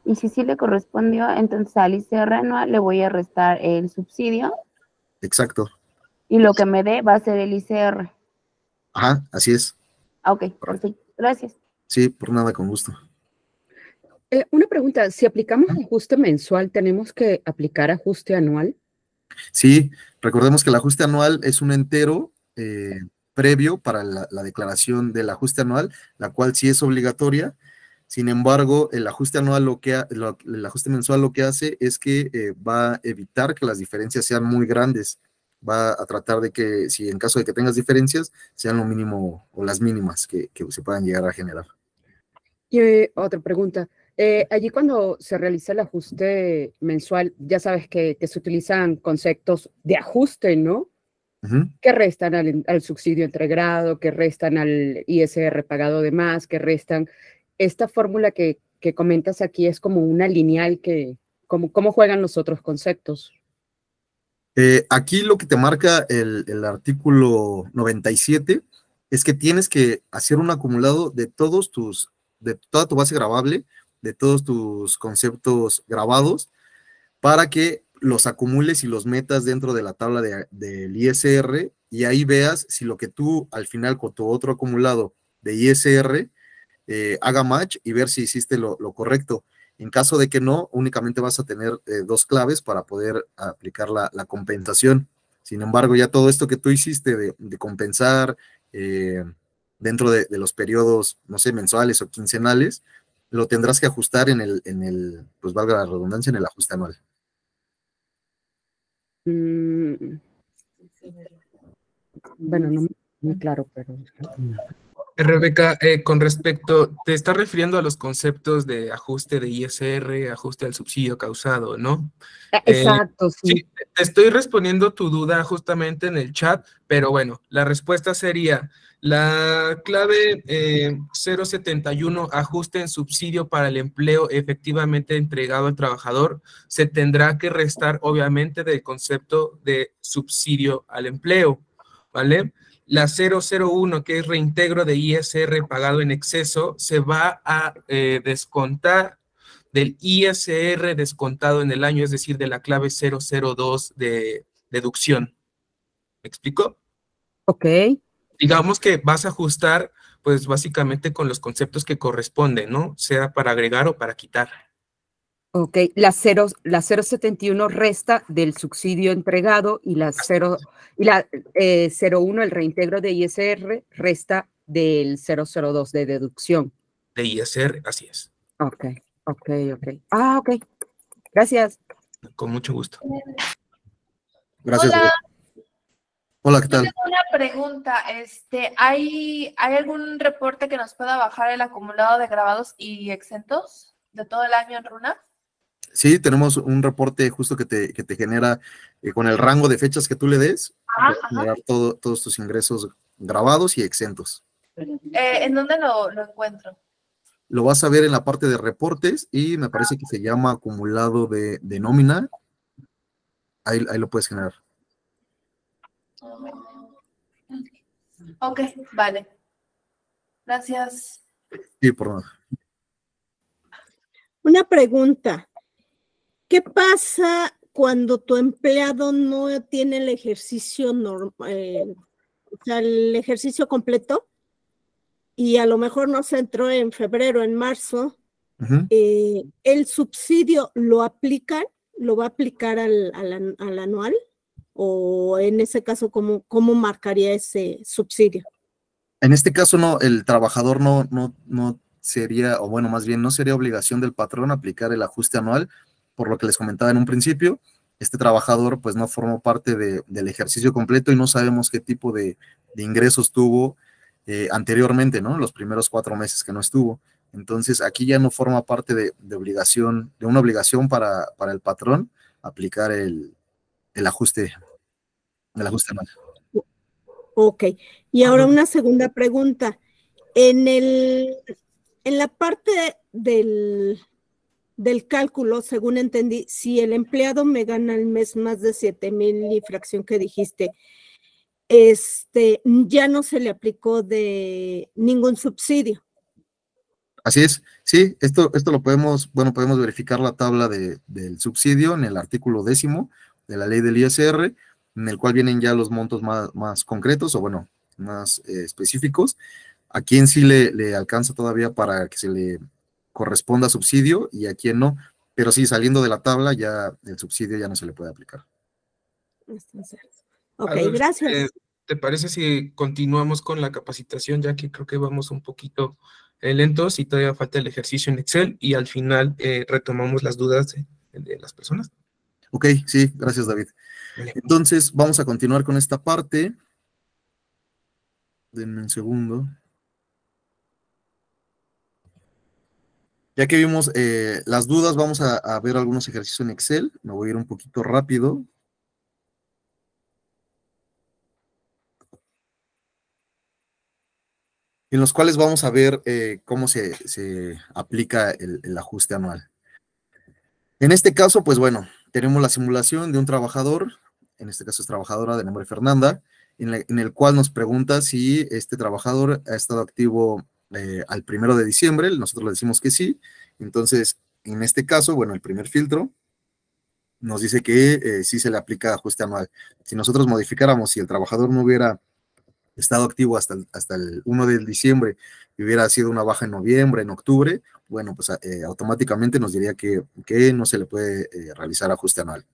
Y si sí le correspondió, entonces al ISR anual le voy a restar el subsidio. Exacto. Y lo que me dé va a ser el ISR. Ajá, así es. Ok, perfecto. Gracias. Sí, por nada, con gusto. Una pregunta, si aplicamos ajuste mensual, ¿tenemos que aplicar ajuste anual? Sí, Recordemos que el ajuste anual es un entero previo para la declaración del ajuste anual, la cual sí es obligatoria. Sin embargo, el ajuste anual el ajuste mensual lo que hace es que va a evitar que las diferencias sean muy grandes. Va a tratar de que, si en caso de que tengas diferencias, sean lo mínimo o las mínimas que se puedan llegar a generar. Y otra pregunta. Allí cuando se realiza el ajuste mensual, ya sabes que se utilizan conceptos de ajuste, ¿no? Que restan al subsidio entregrado, que restan al ISR pagado de más, que restan. Esta fórmula que comentas aquí es como una lineal ¿cómo juegan los otros conceptos? Aquí lo que te marca el artículo 97 es que tienes que hacer un acumulado de toda tu base gravable, de todos tus conceptos grabados, para que los acumules y los metas dentro de la tabla del ISR, y ahí veas si lo que tú al final con tu otro acumulado de ISR haga match, y ver si hiciste lo correcto. En caso de que no, únicamente vas a tener dos claves para poder aplicar la compensación. Sin embargo, ya todo esto que tú hiciste de compensar dentro de los periodos, no sé, mensuales o quincenales, lo tendrás que ajustar pues valga la redundancia, en el ajuste anual. Bueno, no muy claro, pero... Rebeca, con respecto, te estás refiriendo a los conceptos de ajuste de ISR, ajuste al subsidio causado, ¿no? Exacto, sí. Sí, te estoy respondiendo tu duda justamente en el chat, pero bueno, la respuesta sería la clave 071, ajuste en subsidio para el empleo efectivamente entregado al trabajador, se tendrá que restar obviamente del concepto de subsidio al empleo, ¿vale? La 001, que es reintegro de ISR pagado en exceso, se va a descontar del ISR descontado en el año, es decir, de la clave 002 de deducción. ¿Me explico? Ok. Digamos que vas a ajustar, pues básicamente con los conceptos que corresponden, ¿no? Sea para agregar o para quitar. Ok, la 071 resta del subsidio entregado y la 01, el reintegro de ISR, resta del 002 de deducción. De ISR, así es. Ok. Ah, ok. Gracias. Con mucho gusto. Gracias. Hola. Hola, ¿qué tal? Yo tengo una pregunta. ¿Hay algún reporte que nos pueda bajar el acumulado de grabados y exentos de todo el año en Runa? Sí, tenemos un reporte justo que te genera con el rango de fechas que tú le des, generar todos tus ingresos grabados y exentos. ¿En dónde lo encuentro? Lo vas a ver en la parte de reportes y me parece que se llama acumulado de nómina. Ahí lo puedes generar. Ok, vale. Gracias. Sí, por nada. Una pregunta. ¿Qué pasa cuando tu empleado no tiene el ejercicio o sea, el ejercicio completo, y a lo mejor no se entró en febrero, en marzo? ¿El subsidio lo va a aplicar al anual? ¿O en ese caso, cómo marcaría ese subsidio? En este caso, no, el trabajador no sería, o bueno, más bien no sería obligación del patrón aplicar el ajuste anual, por lo que les comentaba en un principio. Este trabajador pues no formó parte del ejercicio completo y no sabemos qué tipo de ingresos tuvo anteriormente, ¿no? Los primeros 4 meses que no estuvo. Entonces aquí ya no forma parte de una obligación para el patrón aplicar el ajuste anual. Ok, y ahora una segunda pregunta. En la parte del cálculo, según entendí, si el empleado me gana al mes más de 7,000 y fracción que dijiste, ya no se le aplicó de ningún subsidio. Así es, sí, esto lo podemos verificar la tabla del subsidio en el artículo 10º de la ley del ISR, en el cual vienen ya los montos más concretos, o bueno, más específicos. A quién sí le alcanza todavía para que se le corresponda subsidio y a quién no, pero sí, saliendo de la tabla ya el subsidio ya no se le puede aplicar. Ok, Adolfo, gracias. ¿te parece si continuamos con la capacitación, ya que creo que vamos un poquito lentos y todavía falta el ejercicio en Excel y al final retomamos las dudas de las personas? Ok, sí, gracias, David. Vale. Entonces, vamos a continuar con esta parte. Denme un segundo. Ya que vimos las dudas, vamos a ver algunos ejercicios en Excel. Me voy a ir un poquito rápido. En los cuales vamos a ver cómo se aplica el ajuste anual. En este caso, pues bueno, tenemos la simulación de un trabajador, en este caso es trabajadora de nombre Fernanda, en el cual nos pregunta si este trabajador ha estado activo al 1 de diciembre, nosotros le decimos que sí. Entonces, en este caso, bueno, el primer filtro nos dice que sí se le aplica ajuste anual. Si nosotros modificáramos, si el trabajador no hubiera estado activo hasta el 1 de diciembre y hubiera sido una baja en noviembre, en octubre, bueno, pues automáticamente nos diría que no se le puede realizar ajuste anual.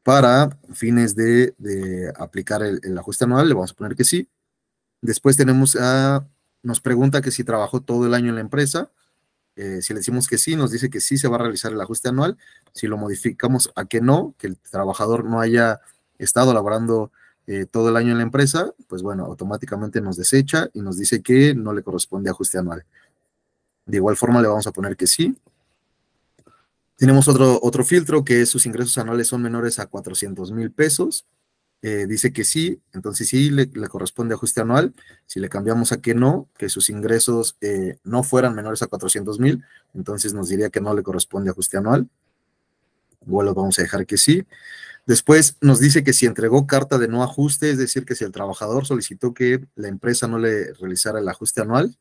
Para fines de aplicar el ajuste anual, le vamos a poner que sí. Después nos pregunta que si trabajó todo el año en la empresa. Si le decimos que sí, nos dice que sí se va a realizar el ajuste anual. Si lo modificamos a que no, que el trabajador no haya estado laborando todo el año en la empresa, pues bueno, automáticamente nos desecha y nos dice que no le corresponde ajuste anual. De igual forma le vamos a poner que sí. Tenemos otro filtro que es sus ingresos anuales son menores a 400,000 pesos. Dice que sí, entonces sí le corresponde ajuste anual. Si le cambiamos a que no, que sus ingresos no fueran menores a 400,000, entonces nos diría que no le corresponde ajuste anual. Igual lo vamos a dejar que sí. Después nos dice que si entregó carta de no ajuste, es decir, que si el trabajador solicitó que la empresa no le realizara el ajuste anual,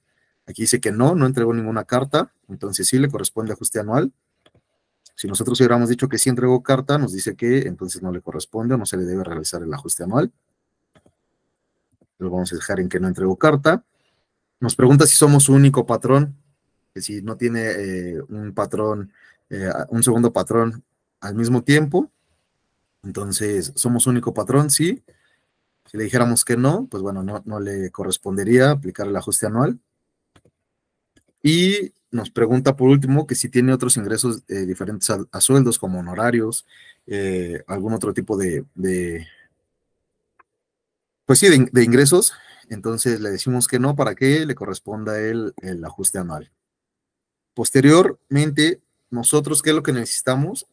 aquí dice que no entregó ninguna carta, entonces sí le corresponde ajuste anual. Si nosotros hubiéramos dicho que sí entregó carta, nos dice que entonces no le corresponde o no se le debe realizar el ajuste anual. Lo vamos a dejar en que no entregó carta. Nos pregunta si somos su único patrón, que si no tiene un patrón, un segundo patrón al mismo tiempo. Entonces, ¿somos único patrón? Sí. Si le dijéramos que no, pues bueno, no le correspondería aplicar el ajuste anual. Y nos pregunta por último que si tiene otros ingresos diferentes a sueldos, como honorarios, algún otro tipo pues sí, de ingresos. Entonces le decimos que no para que le corresponda el ajuste anual. Posteriormente, nosotros, ¿qué es lo que necesitamos?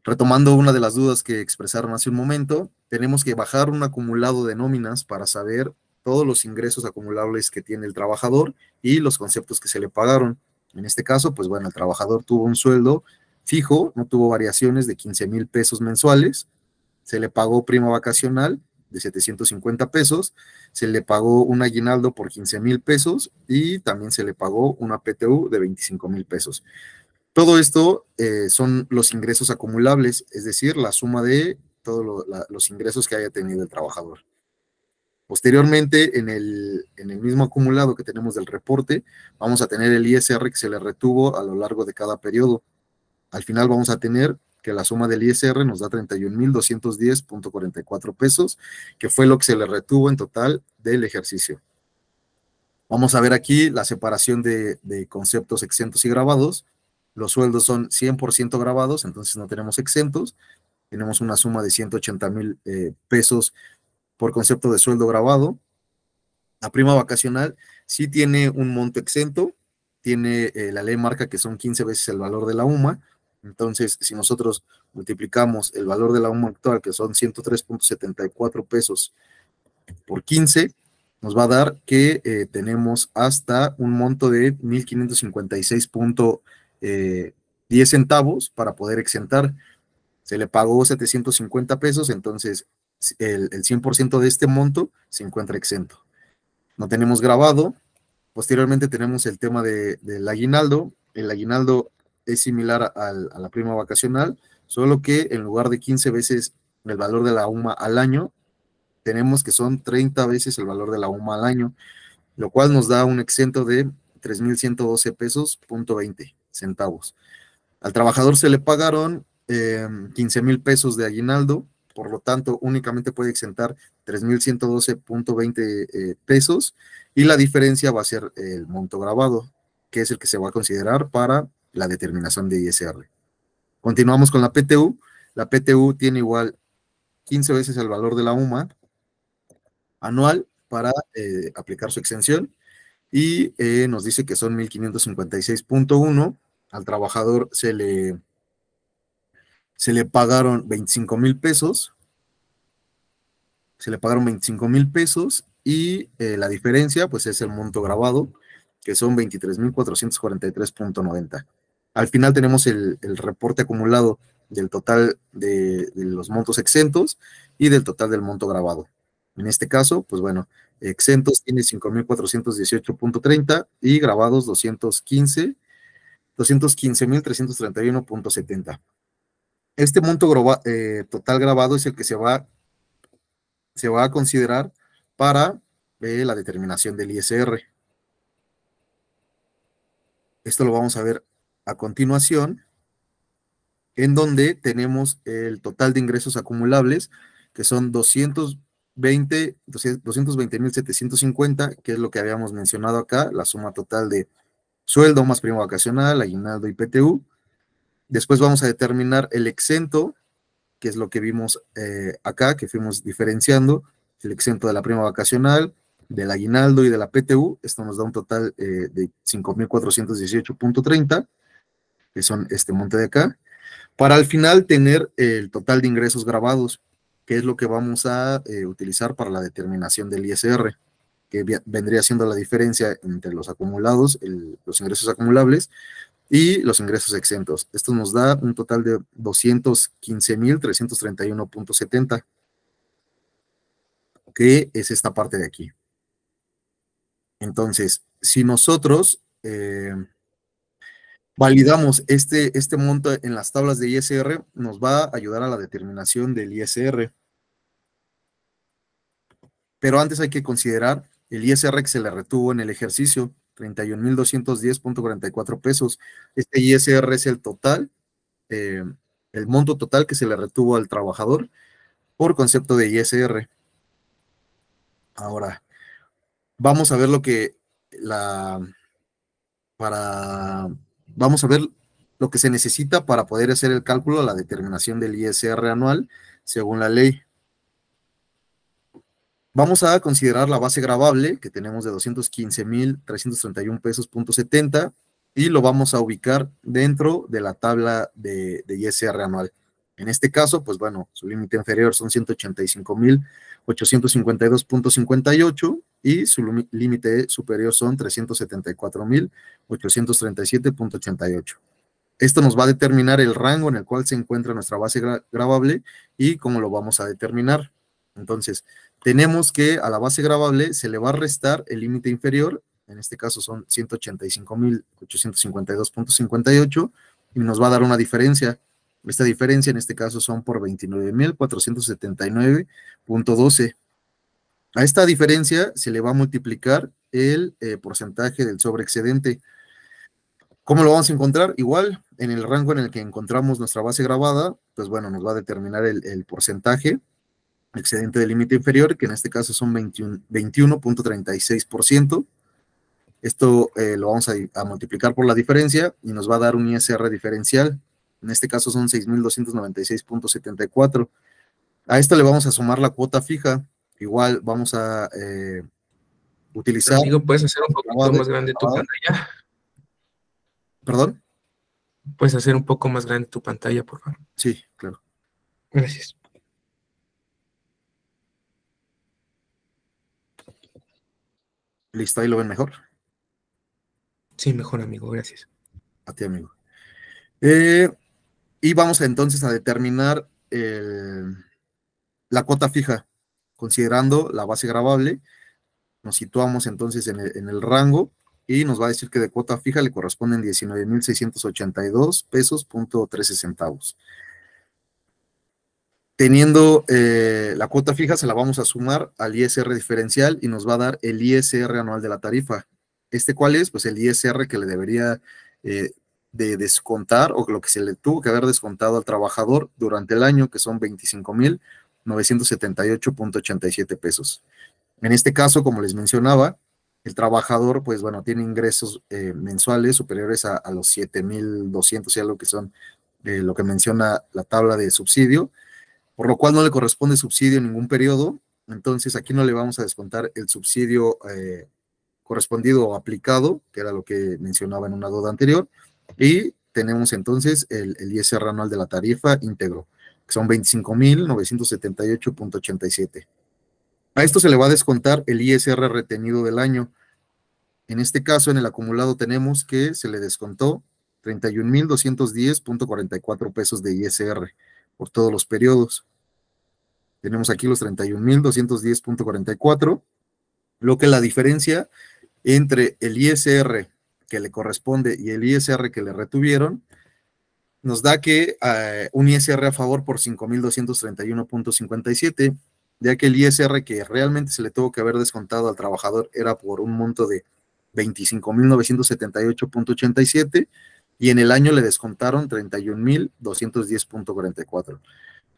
Retomando una de las dudas que expresaron hace un momento, tenemos que bajar un acumulado de nóminas para saber todos los ingresos acumulables que tiene el trabajador y los conceptos que se le pagaron. En este caso, pues bueno, el trabajador tuvo un sueldo fijo, no tuvo variaciones de 15,000 pesos mensuales, se le pagó prima vacacional de 750 pesos, se le pagó un aguinaldo por 15,000 pesos y también se le pagó una PTU de 25,000 pesos. Todo esto son los ingresos acumulables, es decir, la suma de todos los ingresos que haya tenido el trabajador. Posteriormente, en el mismo acumulado que tenemos del reporte, vamos a tener el ISR que se le retuvo a lo largo de cada periodo. Al final vamos a tener que la suma del ISR nos da 31,210,44 pesos, que fue lo que se le retuvo en total del ejercicio. Vamos a ver aquí la separación de conceptos exentos y grabados. Los sueldos son 100% grabados, entonces no tenemos exentos. Tenemos una suma de 180,000 pesos por concepto de sueldo grabado. La prima vacacional sí tiene un monto exento, tiene la ley marca que son 15 veces el valor de la UMA. Entonces, si nosotros multiplicamos el valor de la UMA actual, que son 103.74 pesos por 15, nos va a dar que tenemos hasta un monto de 1,556.10 centavos para poder exentar. Se le pagó 750 pesos, entonces el 100% de este monto se encuentra exento. No tenemos grabado. Posteriormente tenemos el tema del aguinaldo. El aguinaldo es similar a la prima vacacional, solo que en lugar de 15 veces el valor de la UMA al año, tenemos que son 30 veces el valor de la UMA al año, lo cual nos da un exento de 3,112 pesos, .20 centavos. Al trabajador se le pagaron 15,000 pesos de aguinaldo, por lo tanto, únicamente puede exentar 3,112.20 pesos, y la diferencia va a ser el monto grabado, que es el que se va a considerar para la determinación de ISR. Continuamos con la PTU. La PTU tiene igual 15 veces el valor de la UMA anual para aplicar su exención, y nos dice que son 1,556.1. Al trabajador se le pagaron 25,000 pesos. Se le pagaron 25,000 pesos, y la diferencia pues es el monto grabado, que son 23,443.90. Al final tenemos el reporte acumulado del total de los montos exentos y del total del monto grabado. En este caso, pues bueno, exentos tiene 5,418.30 y grabados 215,331.70. Este monto total grabado es el que se va a considerar para la determinación del ISR. Esto lo vamos a ver a continuación, en donde tenemos el total de ingresos acumulables, que son 220,750, que es lo que habíamos mencionado acá, la suma total de sueldo más prima vacacional, aguinaldo y PTU. Después vamos a determinar el exento, que es lo que vimos acá, que fuimos diferenciando, el exento de la prima vacacional, del aguinaldo y de la PTU. Esto nos da un total de 5,418.30, que son este monte de acá, para al final tener el total de ingresos grabados, que es lo que vamos a utilizar para la determinación del ISR, que vendría siendo la diferencia entre los acumulados, los ingresos acumulables, y los ingresos exentos. Esto nos da un total de 215,331.70, que es esta parte de aquí. Entonces, si nosotros validamos este monto en las tablas de ISR, nos va a ayudar a la determinación del ISR. Pero antes hay que considerar el ISR que se le retuvo en el ejercicio, 31,210.44 pesos. Este ISR es el total, el monto total que se le retuvo al trabajador por concepto de ISR. Ahora, vamos a ver vamos a ver lo que se necesita para poder hacer el cálculo, la determinación del ISR anual, según la ley. Vamos a considerar la base gravable, que tenemos de 215,331 pesos.70, y lo vamos a ubicar dentro de la tabla de ISR anual. En este caso, pues bueno, su límite inferior son 185,852.58 y su límite superior son 374,837.88. Esto nos va a determinar el rango en el cual se encuentra nuestra base gravable y cómo lo vamos a determinar. Entonces, tenemos que a la base gravable se le va a restar el límite inferior, en este caso son 185,852.58, y nos va a dar una diferencia. Esta diferencia en este caso son por 29,479.12. A esta diferencia se le va a multiplicar el porcentaje del sobreexcedente. ¿Cómo lo vamos a encontrar? Igual, en el rango en el que encontramos nuestra base gravada, pues bueno, nos va a determinar el porcentaje excedente del límite inferior, que en este caso son 21.36%. Esto lo vamos a multiplicar por la diferencia y nos va a dar un ISR diferencial. En este caso son 6,296.74. A esto le vamos a sumar la cuota fija. Igual vamos a utilizar... Amigo, ¿puedes hacer un poco más grande tu pantalla? ¿Perdón? ¿Puedes hacer un poco más grande tu pantalla, por favor? Sí, claro. Gracias. ¿Listo? ¿Ahí lo ven mejor? Sí, mejor, amigo. Gracias. A ti, amigo. Y vamos entonces a determinar la cuota fija, considerando la base gravable. Nos situamos entonces en el rango y nos va a decir que de cuota fija le corresponden 19,682 pesos.13 centavos. Teniendo la cuota fija, se la vamos a sumar al ISR diferencial y nos va a dar el ISR anual de la tarifa. ¿Cuál es? Pues el ISR que le debería de descontar, o lo que se le tuvo que haber descontado al trabajador durante el año, que son 25,978.87 pesos. En este caso, como les mencionaba, el trabajador, pues bueno, tiene ingresos mensuales superiores a los 7,200 y algo, que son lo que menciona la tabla de subsidio, por lo cual no le corresponde subsidio en ningún periodo. Entonces aquí no le vamos a descontar el subsidio correspondido o aplicado, que era lo que mencionaba en una duda anterior, y tenemos entonces el ISR anual de la tarifa íntegro, que son 25,978.87. A esto se le va a descontar el ISR retenido del año. En este caso, en el acumulado tenemos que se le descontó 31,210.44 pesos de ISR por todos los periodos. Tenemos aquí los 31,210.44, lo que la diferencia entre el ISR que le corresponde y el ISR que le retuvieron nos da que un ISR a favor por 5,231.57, ya que el ISR que realmente se le tuvo que haber descontado al trabajador era por un monto de 25,978.87, y en el año le descontaron 31,210.44.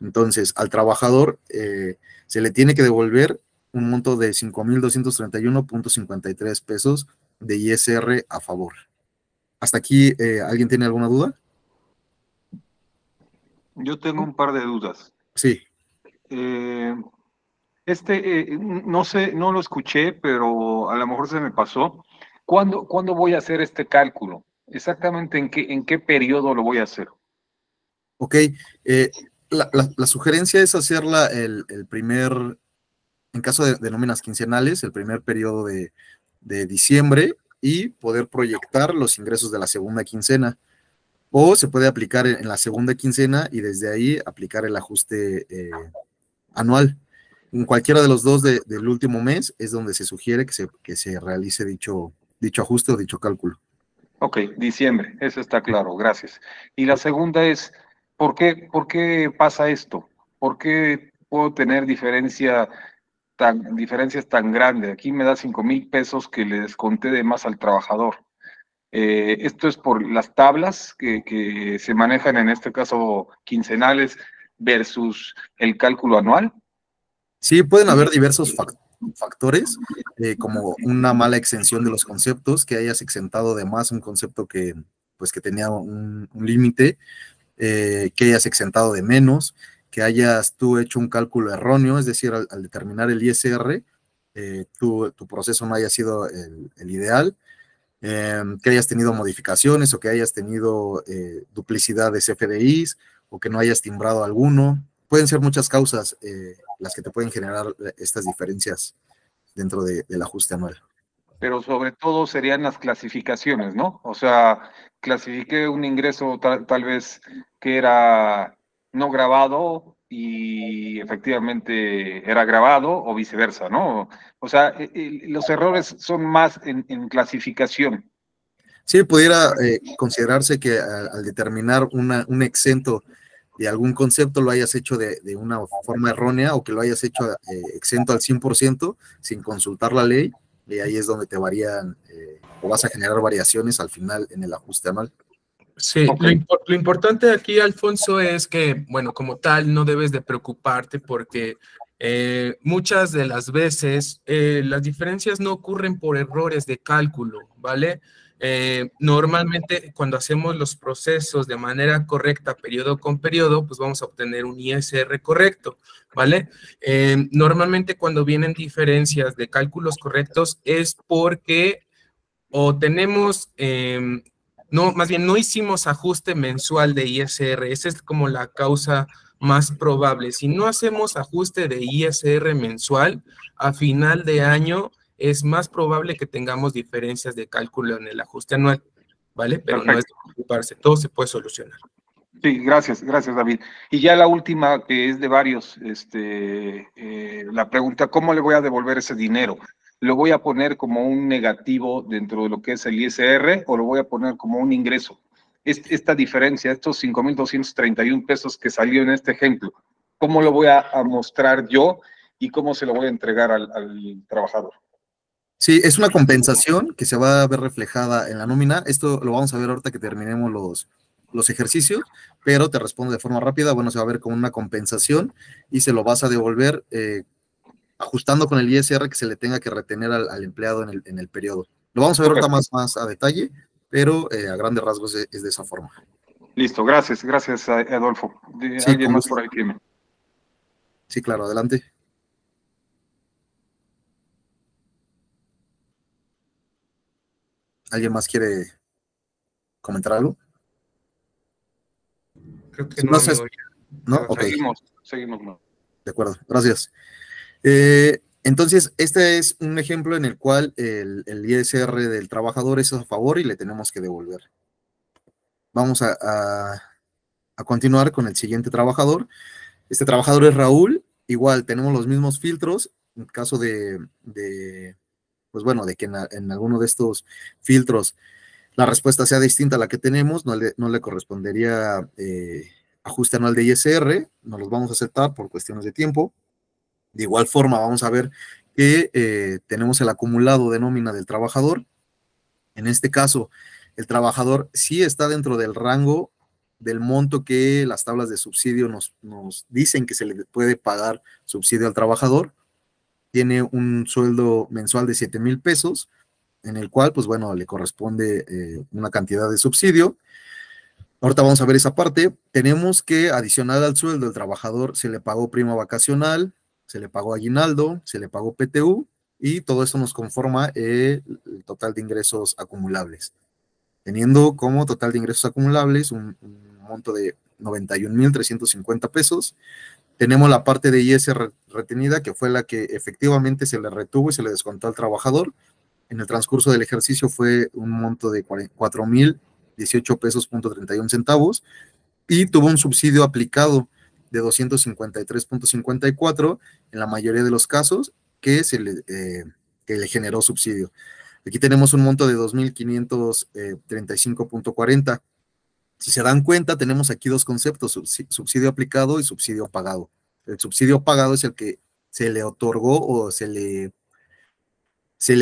Entonces, al trabajador se le tiene que devolver un monto de 5,231.53 pesos de ISR a favor. ¿Hasta aquí alguien tiene alguna duda? Yo tengo un par de dudas. Sí. No sé, no lo escuché, pero a lo mejor se me pasó. ¿Cuándo voy a hacer este cálculo? Exactamente en qué periodo lo voy a hacer. Ok, la sugerencia es hacerla el primer, en caso de nóminas quincenales, el primer periodo de diciembre, y poder proyectar los ingresos de la segunda quincena. O se puede aplicar en la segunda quincena y desde ahí aplicar el ajuste anual. En cualquiera de los dos del último mes es donde se sugiere que se realice dicho ajuste o dicho cálculo. Ok, diciembre, eso está claro, gracias. Y la segunda es, ¿por qué pasa esto? ¿Por qué puedo tener diferencias tan grandes? Aquí me da 5,000 pesos que le desconté de más al trabajador. Esto es por las tablas que se manejan, en este caso quincenales versus el cálculo anual. Sí, pueden haber diversos factores, como una mala exención de los conceptos, que hayas exentado de más un concepto que tenía un límite, que hayas exentado de menos, que hayas tú hecho un cálculo erróneo, es decir, al determinar el ISR, tu proceso no haya sido el ideal, que hayas tenido modificaciones o que hayas tenido duplicidad de CFDIs o que no hayas timbrado alguno. Pueden ser muchas causas las que te pueden generar estas diferencias dentro del ajuste anual. Pero sobre todo serían las clasificaciones, ¿no? O sea, clasifiqué un ingreso tal vez que era no grabado y efectivamente era grabado, o viceversa, ¿no? O sea, los errores son más en clasificación. Sí, pudiera considerarse que al determinar un exento de algún concepto lo hayas hecho de una forma errónea, o que lo hayas hecho exento al 100% sin consultar la ley, y ahí es donde te varían o vas a generar variaciones al final en el ajuste anual. Sí, okay. Lo importante aquí, Alfonso, es que, bueno, como tal, no debes de preocuparte porque muchas de las veces las diferencias no ocurren por errores de cálculo, ¿vale? Normalmente cuando hacemos los procesos de manera correcta, periodo con periodo, pues vamos a obtener un ISR correcto, ¿vale? Normalmente cuando vienen diferencias de cálculos correctos es porque o tenemos... no, más bien no hicimos ajuste mensual de ISR, esa es como la causa más probable. Si no hacemos ajuste de ISR mensual, a final de año es más probable que tengamos diferencias de cálculo en el ajuste anual, ¿vale? Pero perfecto. No es de preocuparse, todo se puede solucionar. Sí, gracias, David. Y ya la última, que es de varios, la pregunta, ¿cómo le voy a devolver ese dinero? ¿Lo voy a poner como un negativo dentro de lo que es el ISR o lo voy a poner como un ingreso? Esta diferencia, estos 5,231 pesos que salió en este ejemplo, ¿cómo lo voy a mostrar yo y cómo se lo voy a entregar al trabajador? Sí, es una compensación que se va a ver reflejada en la nómina. Esto lo vamos a ver ahorita que terminemos los ejercicios, pero te respondo de forma rápida. Bueno, se va a ver como una compensación y se lo vas a devolver ajustando con el ISR que se le tenga que retener al empleado en el periodo. Lo vamos a ver ahorita más a detalle, pero a grandes rasgos es de esa forma. Listo, gracias, Adolfo. Sí, ¿Alguien más por ahí tiene? Sí, claro, adelante. ¿Alguien más quiere comentar algo? Creo que no, amigo. ¿No? Ok. Seguimos. No. De acuerdo, gracias. Entonces, este es un ejemplo en el cual el ISR del trabajador es a favor y le tenemos que devolver. Vamos a continuar con el siguiente trabajador. Este trabajador es Raúl. Igual, tenemos los mismos filtros. En caso pues bueno, de que en alguno de estos filtros la respuesta sea distinta a la que tenemos, no le correspondería ajuste anual de ISR, no los vamos a aceptar por cuestiones de tiempo. De igual forma, vamos a ver que tenemos el acumulado de nómina del trabajador. En este caso, el trabajador sí está dentro del rango del monto que las tablas de subsidio nos dicen que se le puede pagar subsidio al trabajador. Tiene un sueldo mensual de 7,000 pesos, en el cual, pues bueno, le corresponde una cantidad de subsidio. Ahorita vamos a ver esa parte. Tenemos que adicional al sueldo del trabajador se le pagó prima vacacional, se le pagó aguinaldo, se le pagó PTU, y todo esto nos conforma el total de ingresos acumulables. Teniendo como total de ingresos acumulables un monto de 91,350 pesos, tenemos la parte de ISR retenida, que fue la que efectivamente se le retuvo y se le descontó al trabajador. En el transcurso del ejercicio fue un monto de 4,018 pesos punto 31 centavos, y tuvo un subsidio aplicado de 253.54 en la mayoría de los casos que le generó subsidio. Aquí tenemos un monto de 2,535.40. Si se dan cuenta, tenemos aquí dos conceptos: subsidio aplicado y subsidio pagado. El subsidio pagado es el que se le otorgó o se le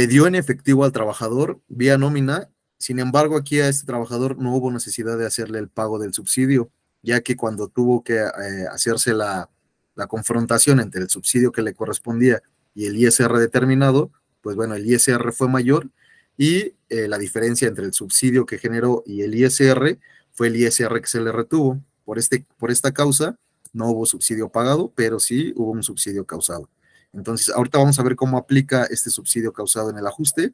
dio en efectivo al trabajador vía nómina. Sin embargo, aquí a este trabajador no hubo necesidad de hacerle el pago del subsidio, ya que cuando tuvo que hacerse la confrontación entre el subsidio que le correspondía y el ISR determinado, pues bueno, el ISR fue mayor, y la diferencia entre el subsidio que generó y el ISR fue el ISR que se le retuvo. Por esta causa no hubo subsidio pagado, pero sí hubo un subsidio causado. Entonces, ahorita vamos a ver cómo aplica este subsidio causado en el ajuste.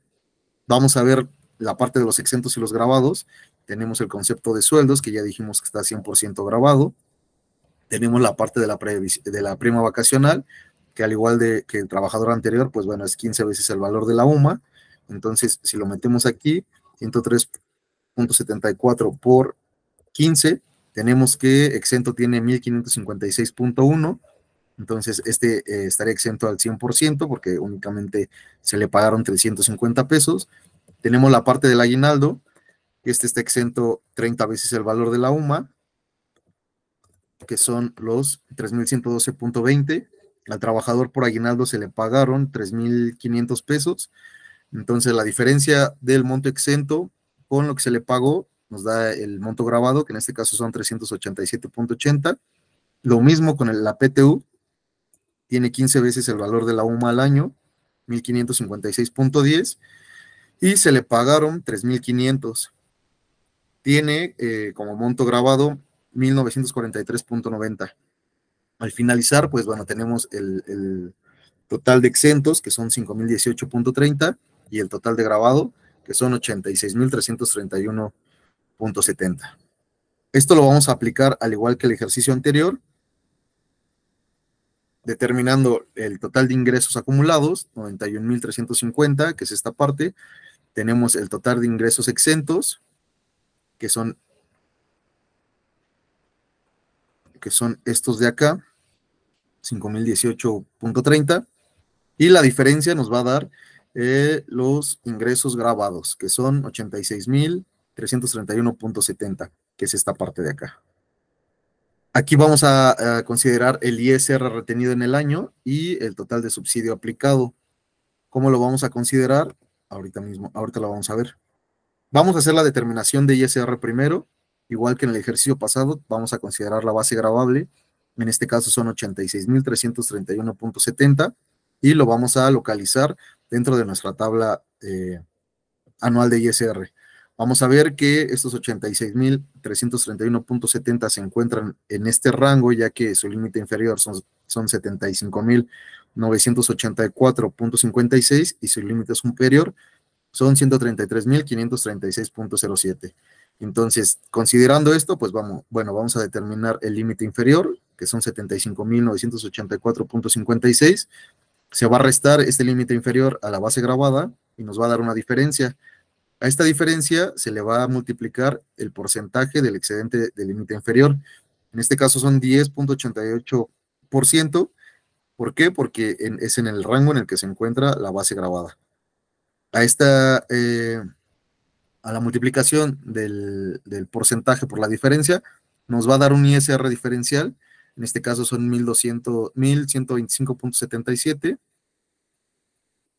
Vamos a ver la parte de los exentos y los grabados. Tenemos el concepto de sueldos, que ya dijimos que está 100% grabado. Tenemos la parte de la prima vacacional, que al igual que el trabajador anterior, pues bueno, es 15 veces el valor de la UMA. Entonces, si lo metemos aquí, 103.74 por 15, tenemos que exento tiene 1,556.1. Entonces, estaría exento al 100% porque únicamente se le pagaron 350 pesos. Tenemos la parte del aguinaldo, que está exento 30 veces el valor de la UMA, que son los 3,112.20. Al trabajador por aguinaldo se le pagaron 3,500 pesos. Entonces, la diferencia del monto exento con lo que se le pagó nos da el monto grabado, que en este caso son 387.80. Lo mismo con la PTU, tiene 15 veces el valor de la UMA al año, 1,556.10, y se le pagaron 3,500. Tiene como monto grabado 1,943.90. Al finalizar, pues bueno, tenemos el total de exentos, que son 5,018.30, y el total de grabado, que son 86,331.70. Esto lo vamos a aplicar al igual que el ejercicio anterior, determinando el total de ingresos acumulados, 91,350, que es esta parte. Tenemos el total de ingresos exentos, que son estos de acá, 5,018.30, y la diferencia nos va a dar los ingresos grabados, que son 86,331.70, que es esta parte de acá. Aquí vamos a considerar el ISR retenido en el año y el total de subsidio aplicado. ¿Cómo lo vamos a considerar? Ahorita lo vamos a ver. Vamos a hacer la determinación de ISR primero, igual que en el ejercicio pasado, vamos a considerar la base gravable, en este caso son 86,331.70, y lo vamos a localizar dentro de nuestra tabla anual de ISR. Vamos a ver que estos 86,331.70 se encuentran en este rango, ya que su límite inferior son 75,984.56 y su límite superior son 133,536.07. Entonces, considerando esto, pues vamos a determinar el límite inferior, que son 75,984.56. Se va a restar este límite inferior a la base gravada y nos va a dar una diferencia. A esta diferencia se le va a multiplicar el porcentaje del excedente del límite inferior. En este caso son 10,88%. ¿Por qué? Porque es en el rango en el que se encuentra la base gravada. A la multiplicación del porcentaje por la diferencia, nos va a dar un ISR diferencial. En este caso son 1,125.77.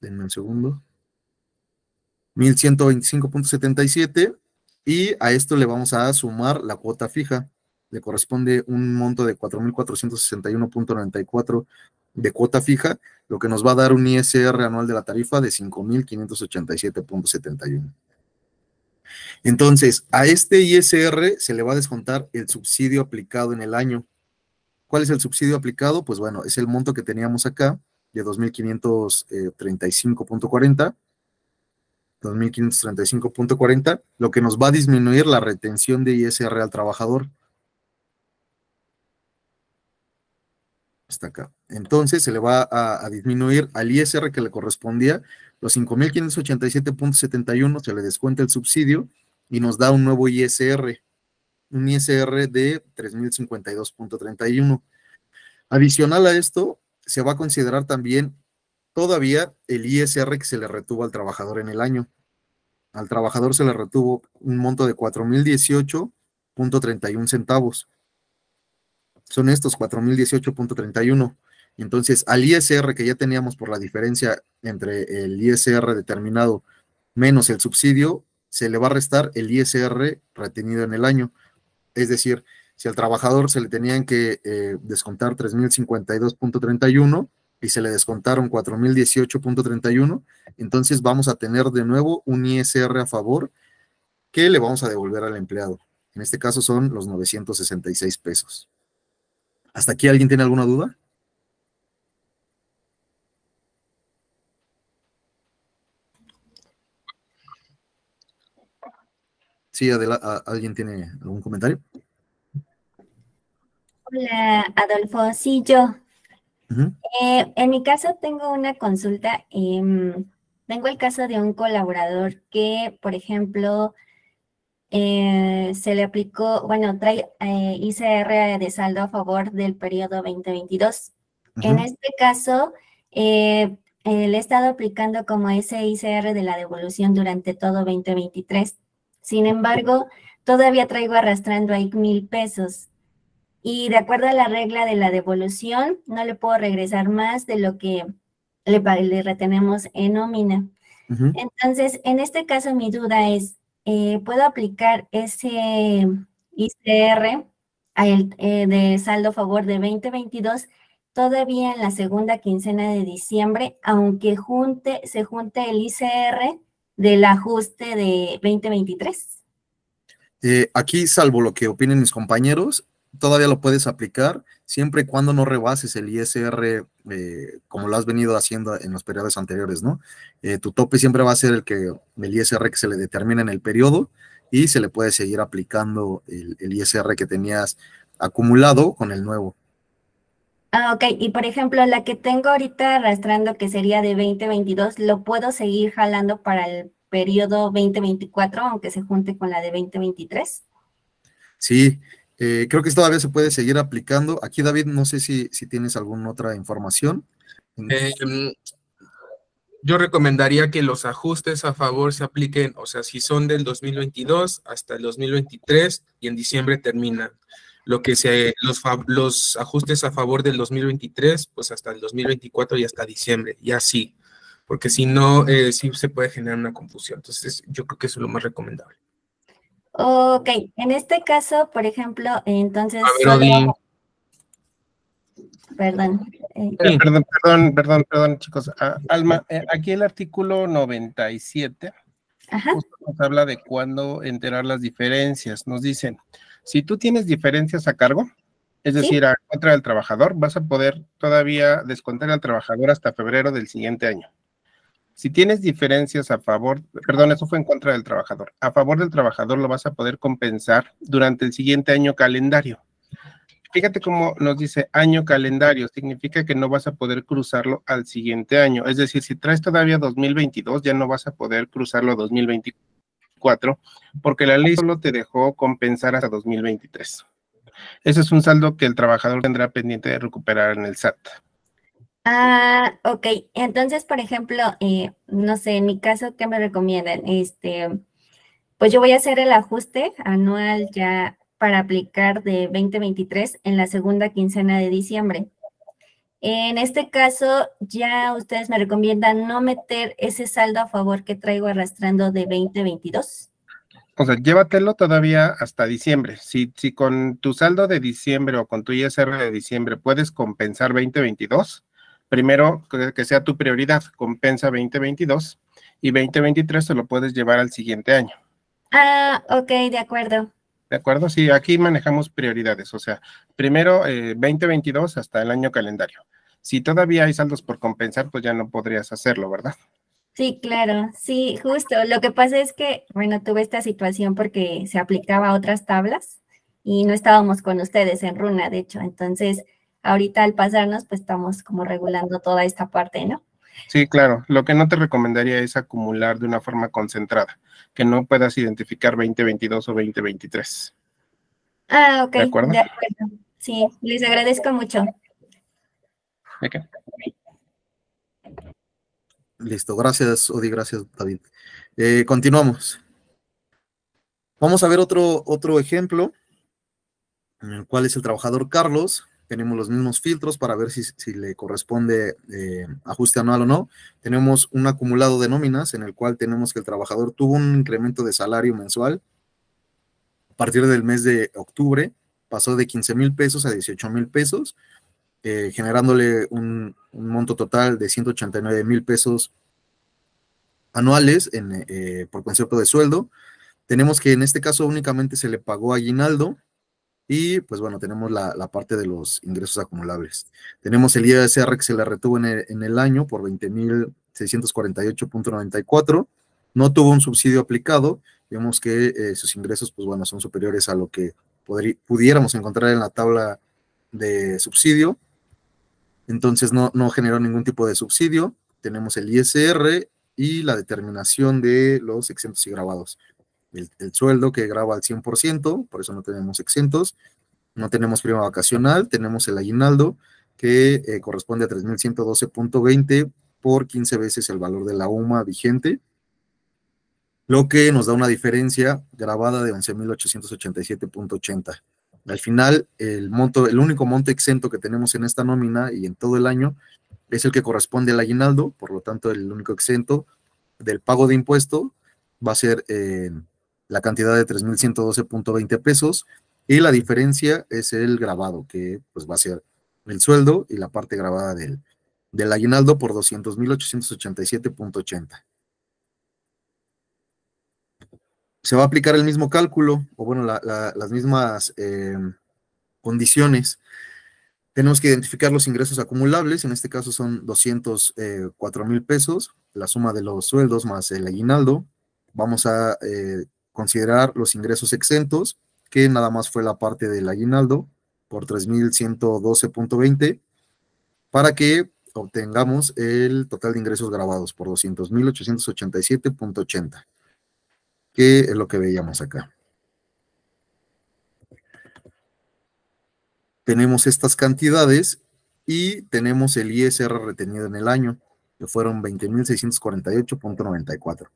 Denme un segundo. 1,125.77, y a esto le vamos a sumar la cuota fija. Le corresponde un monto de 4,461.94 de cuota fija, lo que nos va a dar un ISR anual de la tarifa de 5,587.71. Entonces, a este ISR se le va a descontar el subsidio aplicado en el año. ¿Cuál es el subsidio aplicado? Pues bueno, es el monto que teníamos acá, de 2,535.40. 2,535.40, lo que nos va a disminuir la retención de ISR al trabajador. Hasta acá. Entonces se le va a disminuir al ISR que le correspondía los 5,587.71, se le descuenta el subsidio y nos da un nuevo ISR, un ISR de 3,052.31. Adicional a esto, se va a considerar también todavía el ISR que se le retuvo al trabajador en el año. Al trabajador se le retuvo un monto de 4,018.31 centavos. Son estos 4,018.31. Entonces, al ISR que ya teníamos por la diferencia entre el ISR determinado menos el subsidio, se le va a restar el ISR retenido en el año. Es decir, si al trabajador se le tenían que descontar 3,052.31 y se le descontaron 4,018.31, entonces vamos a tener de nuevo un ISR a favor que le vamos a devolver al empleado. En este caso son los 966 pesos. ¿Hasta aquí alguien tiene alguna duda? Sí, ¿alguien tiene algún comentario? Hola, Adolfo. Sí, yo. En mi caso tengo una consulta. Tengo el caso de un colaborador que, por ejemplo, se le aplicó, bueno, trae ISR de saldo a favor del periodo 2022. En este caso, le he estado aplicando como ese ISR de la devolución durante todo 2023. Sin embargo, todavía traigo arrastrando ahí 1,000 pesos. Y de acuerdo a la regla de la devolución, no le puedo regresar más de lo que le retenemos en nómina. Entonces, en este caso, mi duda es, ¿puedo aplicar ese ISR de saldo a favor de 2022 todavía en la segunda quincena de diciembre, aunque se junte el ISR del ajuste de 2023? Aquí, salvo lo que opinen mis compañeros, todavía lo puedes aplicar siempre y cuando no rebases el ISR como lo has venido haciendo en los periodos anteriores, ¿no? Tu tope siempre va a ser el ISR que se le determina en el periodo, y se le puede seguir aplicando el ISR que tenías acumulado con el nuevo. Ok, y por ejemplo, la que tengo ahorita arrastrando, que sería de 2022, ¿lo puedo seguir jalando para el periodo 2024, aunque se junte con la de 2023? Sí, creo que todavía se puede seguir aplicando. Aquí, David, no sé si tienes alguna otra información. Yo recomendaría que los ajustes a favor se apliquen, o sea, si son del 2022 hasta el 2023 y en diciembre terminan. Los ajustes a favor del 2023, pues hasta el 2024 y hasta diciembre, y así. porque si no, sí se puede generar una confusión. Entonces, yo creo que eso es lo más recomendable. Ok, en este caso, por ejemplo, entonces A ver, Odín. Perdón. Perdón, chicos. Alma, aquí el artículo 97 justo nos habla de cuándo enterar las diferencias. Nos dicen, si tú tienes diferencias a cargo, es decir, a contra del trabajador, vas a poder todavía descontar al trabajador hasta febrero del siguiente año. Si tienes diferencias a favor, perdón, eso fue en contra del trabajador, a favor del trabajador lo vas a poder compensar durante el siguiente año calendario. Fíjate cómo nos dice año calendario, significa que no vas a poder cruzarlo al siguiente año. Es decir, si traes todavía 2022, ya no vas a poder cruzarlo a 2024, porque la ley solo te dejó compensar hasta 2023. Ese es un saldo que el trabajador tendrá pendiente de recuperar en el SAT. Ok. Entonces, por ejemplo, no sé, en mi caso, ¿qué me recomiendan? Pues yo voy a hacer el ajuste anual ya para aplicar de 2023 en la segunda quincena de diciembre. En este caso, ya ustedes me recomiendan no meter ese saldo a favor que traigo arrastrando de 2022. O sea, llévatelo todavía hasta diciembre. Si con tu saldo de diciembre o con tu ISR de diciembre puedes compensar 2022, primero que sea tu prioridad, compensa 2022 y 2023 se lo puedes llevar al siguiente año. Ok, de acuerdo. ¿De acuerdo? Sí, aquí manejamos prioridades, o sea, primero 2022 hasta el año calendario. Si todavía hay saldos por compensar, pues ya no podrías hacerlo, ¿verdad? Sí, claro, sí, justo. Lo que pasa es que, bueno, tuve esta situación porque se aplicaba a otras tablas y no estábamos con ustedes en Runa, de hecho. Entonces, ahorita al pasarnos, pues estamos como regulando toda esta parte, ¿no? Sí, claro. Lo que no te recomendaría es acumular de una forma concentrada, que no puedas identificar 2022 o 2023. Ok, ¿De acuerdo? de acuerdo. Sí, les agradezco mucho. ¿De qué? Listo, gracias, Odi, gracias, David. Continuamos. Vamos a ver otro ejemplo, en el cual es el trabajador Carlos. Tenemos los mismos filtros para ver si le corresponde ajuste anual o no. Tenemos un acumulado de nóminas en el cual tenemos que el trabajador tuvo un incremento de salario mensual a partir del mes de octubre, pasó de 15,000 pesos a 18,000 pesos, generándole un monto total de 189,000 pesos anuales por concepto de sueldo. Tenemos que en este caso únicamente se le pagó aguinaldo. Y pues bueno, tenemos la parte de los ingresos acumulables. Tenemos el ISR que se le retuvo en el año por 20,648.94. No tuvo un subsidio aplicado. Vemos que sus ingresos, pues bueno, son superiores a lo que pudiéramos encontrar en la tabla de subsidio. Entonces no generó ningún tipo de subsidio. Tenemos el ISR y la determinación de los exentos y grabados. El sueldo que graba al 100%, por eso no tenemos exentos, no tenemos prima vacacional, tenemos el aguinaldo que corresponde a 3,112.20 por 15 veces el valor de la UMA vigente, lo que nos da una diferencia grabada de 11,887.80. Al final, el único monto exento que tenemos en esta nómina y en todo el año es el que corresponde al aguinaldo, por lo tanto, el único exento del pago de impuesto va a ser la cantidad de 3,112.20 pesos, y la diferencia es el grabado, que pues va a ser el sueldo y la parte grabada del aguinaldo por 200,887.80. Se va a aplicar el mismo cálculo, o bueno, las mismas condiciones. Tenemos que identificar los ingresos acumulables, en este caso son 204,000 pesos, la suma de los sueldos más el aguinaldo. Vamos a considerar los ingresos exentos, que nada más fue la parte del aguinaldo, por 3,112.20, para que obtengamos el total de ingresos grabados por 200,887.80, que es lo que veíamos acá. Tenemos estas cantidades y tenemos el ISR retenido en el año, que fueron 20,648.94.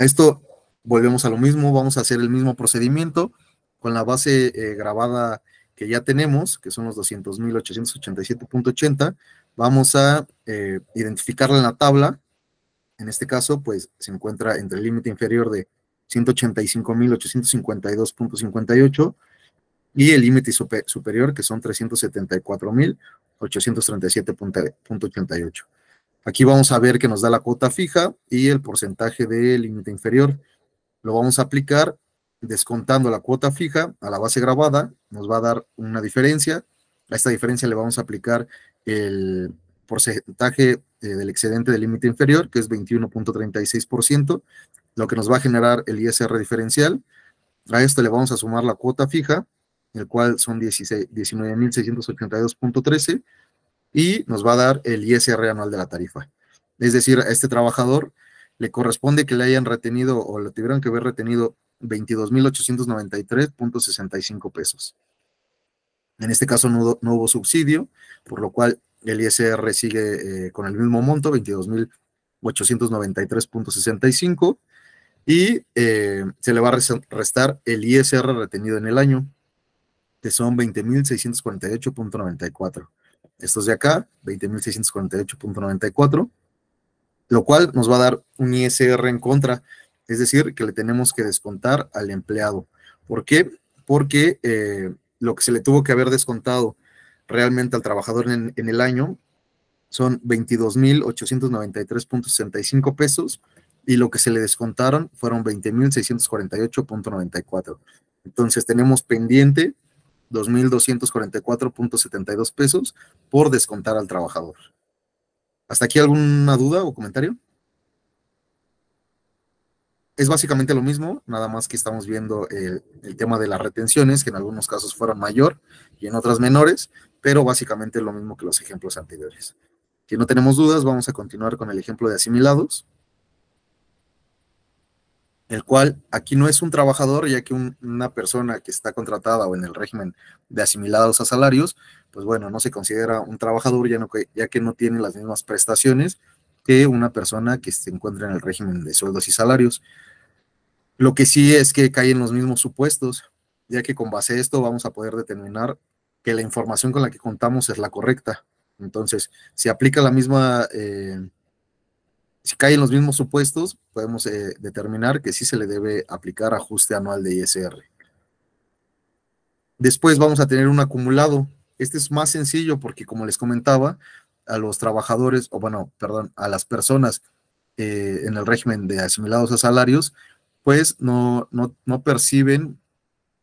Esto, volvemos a lo mismo, vamos a hacer el mismo procedimiento con la base grabada que ya tenemos, que son los 200,887.80, vamos a identificarla en la tabla. En este caso, pues se encuentra entre el límite inferior de 185.852.58 y el límite superior, que son 374.837.88. Aquí vamos a ver que nos da la cuota fija y el porcentaje del límite inferior. Lo vamos a aplicar descontando la cuota fija a la base grabada, nos va a dar una diferencia. A esta diferencia le vamos a aplicar el porcentaje del excedente del límite inferior, que es 21.36%, lo que nos va a generar el ISR diferencial. A esto le vamos a sumar la cuota fija, el cual son 19.682.13, y nos va a dar el ISR anual de la tarifa. Es decir, a este trabajador le corresponde que le hayan retenido o le tuvieran que haber retenido 22.893.65 pesos. En este caso no hubo subsidio, por lo cual el ISR sigue con el mismo monto, 22.893.65, y se le va a restar el ISR retenido en el año, que son 20.648.94. Estos de acá, 20.648.94, lo cual nos va a dar un ISR en contra, es decir, que le tenemos que descontar al empleado. ¿Por qué? Porque lo que se le tuvo que haber descontado realmente al trabajador en el año son 22.893.65 pesos, y lo que se le descontaron fueron 20.648.94. Entonces tenemos pendiente 2.244.72 pesos por descontar al trabajador. ¿Hasta aquí alguna duda o comentario? Es básicamente lo mismo, nada más que estamos viendo el tema de las retenciones, que en algunos casos fueron mayor y en otras menores, pero básicamente es lo mismo que los ejemplos anteriores. Si no tenemos dudas, vamos a continuar con el ejemplo de asimilados, el cual aquí no es un trabajador, ya que una persona que está contratada o en el régimen de asimilados a salarios, pues bueno, no se considera un trabajador, ya que no tiene las mismas prestaciones que una persona que se encuentra en el régimen de sueldos y salarios. Lo que sí es que cae en los mismos supuestos, ya que con base a esto vamos a poder determinar que la información con la que contamos es la correcta. Entonces, si aplica la misma... si cae en los mismos supuestos, podemos determinar que sí se le debe aplicar ajuste anual de ISR. Después vamos a tener un acumulado. Este es más sencillo porque, como les comentaba, a los trabajadores, a las personas en el régimen de asimilados a salarios, pues no perciben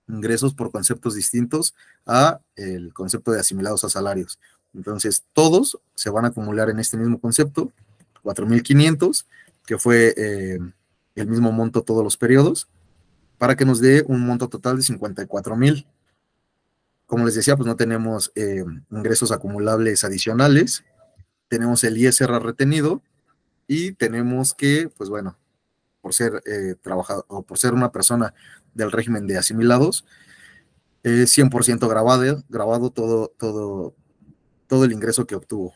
ingresos por conceptos distintos a el concepto de asimilados a salarios. Entonces, todos se van a acumular en este mismo concepto, 4.500, que fue el mismo monto todos los periodos, para que nos dé un monto total de 54.000. Como les decía, pues no tenemos ingresos acumulables adicionales, tenemos el ISR retenido y tenemos que, pues bueno, por ser trabajador o por ser una persona del régimen de asimilados, 100% grabado todo el ingreso que obtuvo.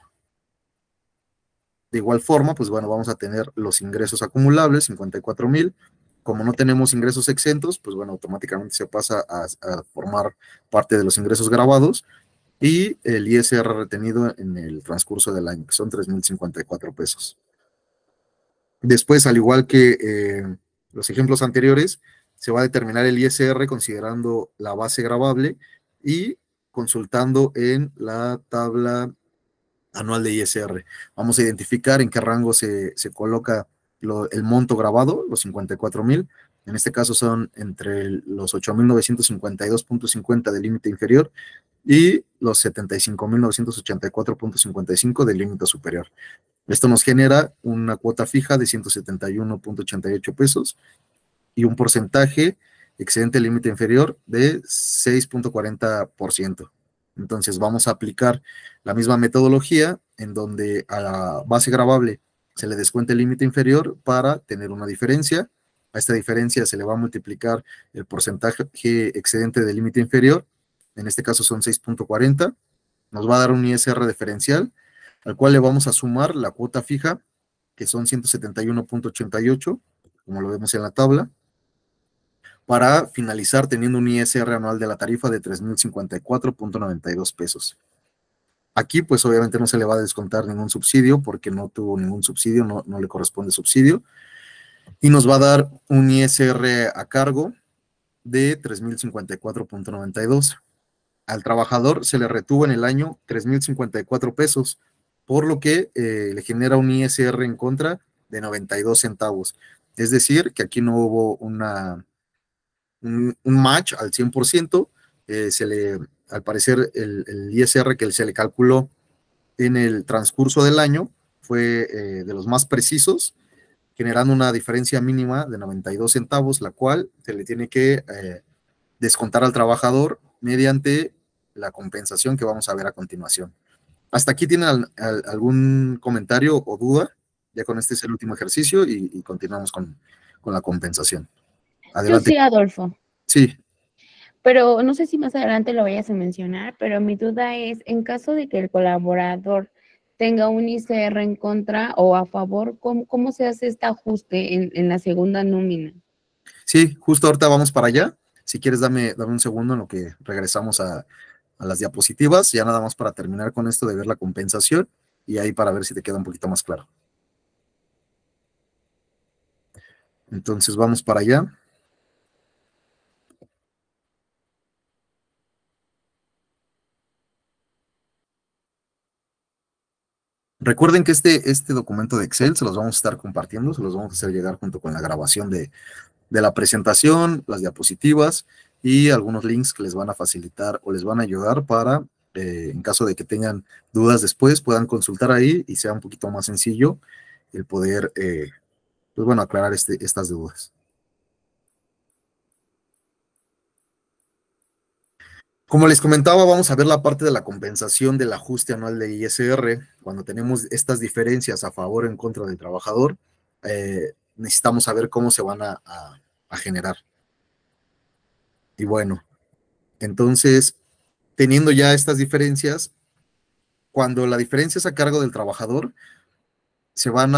De igual forma, pues bueno, vamos a tener los ingresos acumulables, 54.000. Como no tenemos ingresos exentos, pues bueno, automáticamente se pasa a formar parte de los ingresos grabados, y el ISR retenido en el transcurso del año, que son 3.054 pesos. Después, al igual que los ejemplos anteriores, se va a determinar el ISR considerando la base gravable y consultando en la tabla anual de ISR. Vamos a identificar en qué rango se coloca el monto grabado, los 54.000. En este caso son entre los 8.952.50 del límite inferior y los 75.984.55 del límite superior. Esto nos genera una cuota fija de 171.88 pesos y un porcentaje excedente límite inferior de 6.40%. Entonces vamos a aplicar la misma metodología en donde a la base gravable se le descuenta el límite inferior para tener una diferencia. A esta diferencia se le va a multiplicar el porcentaje excedente del límite inferior, en este caso son 6.40, nos va a dar un ISR diferencial, al cual le vamos a sumar la cuota fija, que son 171.88, como lo vemos en la tabla, para finalizar teniendo un ISR anual de la tarifa de 3.054.92 pesos. Aquí, pues obviamente no se le va a descontar ningún subsidio porque no tuvo ningún subsidio, no le corresponde subsidio. Y nos va a dar un ISR a cargo de 3,054.92. Al trabajador se le retuvo en el año 3,054 pesos, por lo que le genera un ISR en contra de 92 centavos. Es decir, que aquí no hubo un match al 100%, al parecer el ISR que se le calculó en el transcurso del año fue de los más precisos, generando una diferencia mínima de 92 centavos, la cual se le tiene que descontar al trabajador mediante la compensación que vamos a ver a continuación. ¿Hasta aquí tienen algún comentario o duda? Ya con este es el último ejercicio y continuamos con la compensación. Adelante. Yo sí, Adolfo. Sí. Pero no sé si más adelante lo vayas a mencionar, pero mi duda es, en caso de que el colaborador tenga un ISR en contra o a favor, ¿cómo se hace este ajuste en la segunda nómina? Sí, justo ahorita vamos para allá. Si quieres, dame un segundo en lo que regresamos a las diapositivas, ya nada más para terminar con esto de ver la compensación y ahí para ver si te queda un poquito más claro. Entonces vamos para allá. Recuerden que este documento de Excel se los vamos a estar compartiendo, se los vamos a hacer llegar junto con la grabación de la presentación, las diapositivas y algunos links que les van a facilitar o les van a ayudar para, en caso de que tengan dudas después, puedan consultar ahí y sea un poquito más sencillo el poder, pues bueno, aclarar estas dudas. Como les comentaba, vamos a ver la parte de la compensación del ajuste anual de ISR. Cuando tenemos estas diferencias a favor o en contra del trabajador, necesitamos saber cómo se van a generar. Y bueno, entonces, teniendo ya estas diferencias, cuando la diferencia es a cargo del trabajador, se van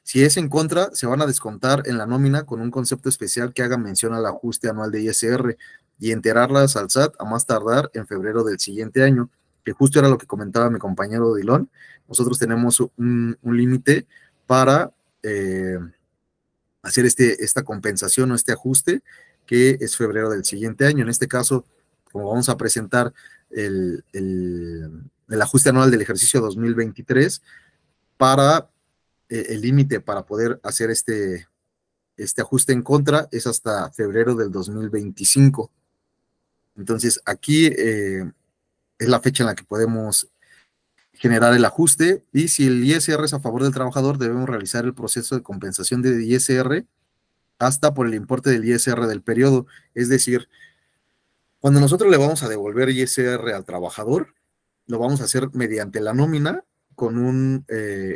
si es en contra, se van a descontar en la nómina con un concepto especial que haga mención al ajuste anual de ISR y enterarlas al SAT a más tardar en febrero del siguiente año, que justo era lo que comentaba mi compañero Dilón. Nosotros tenemos un límite para hacer esta compensación o este ajuste, que es febrero del siguiente año. En este caso, como vamos a presentar el ajuste anual del ejercicio 2023, para el límite para poder hacer este ajuste en contra es hasta febrero del 2025. Entonces, aquí es la fecha en la que podemos generar el ajuste, y si el ISR es a favor del trabajador, debemos realizar el proceso de compensación de ISR hasta por el importe del ISR del periodo. Es decir, cuando nosotros le vamos a devolver ISR al trabajador, lo vamos a hacer mediante la nómina con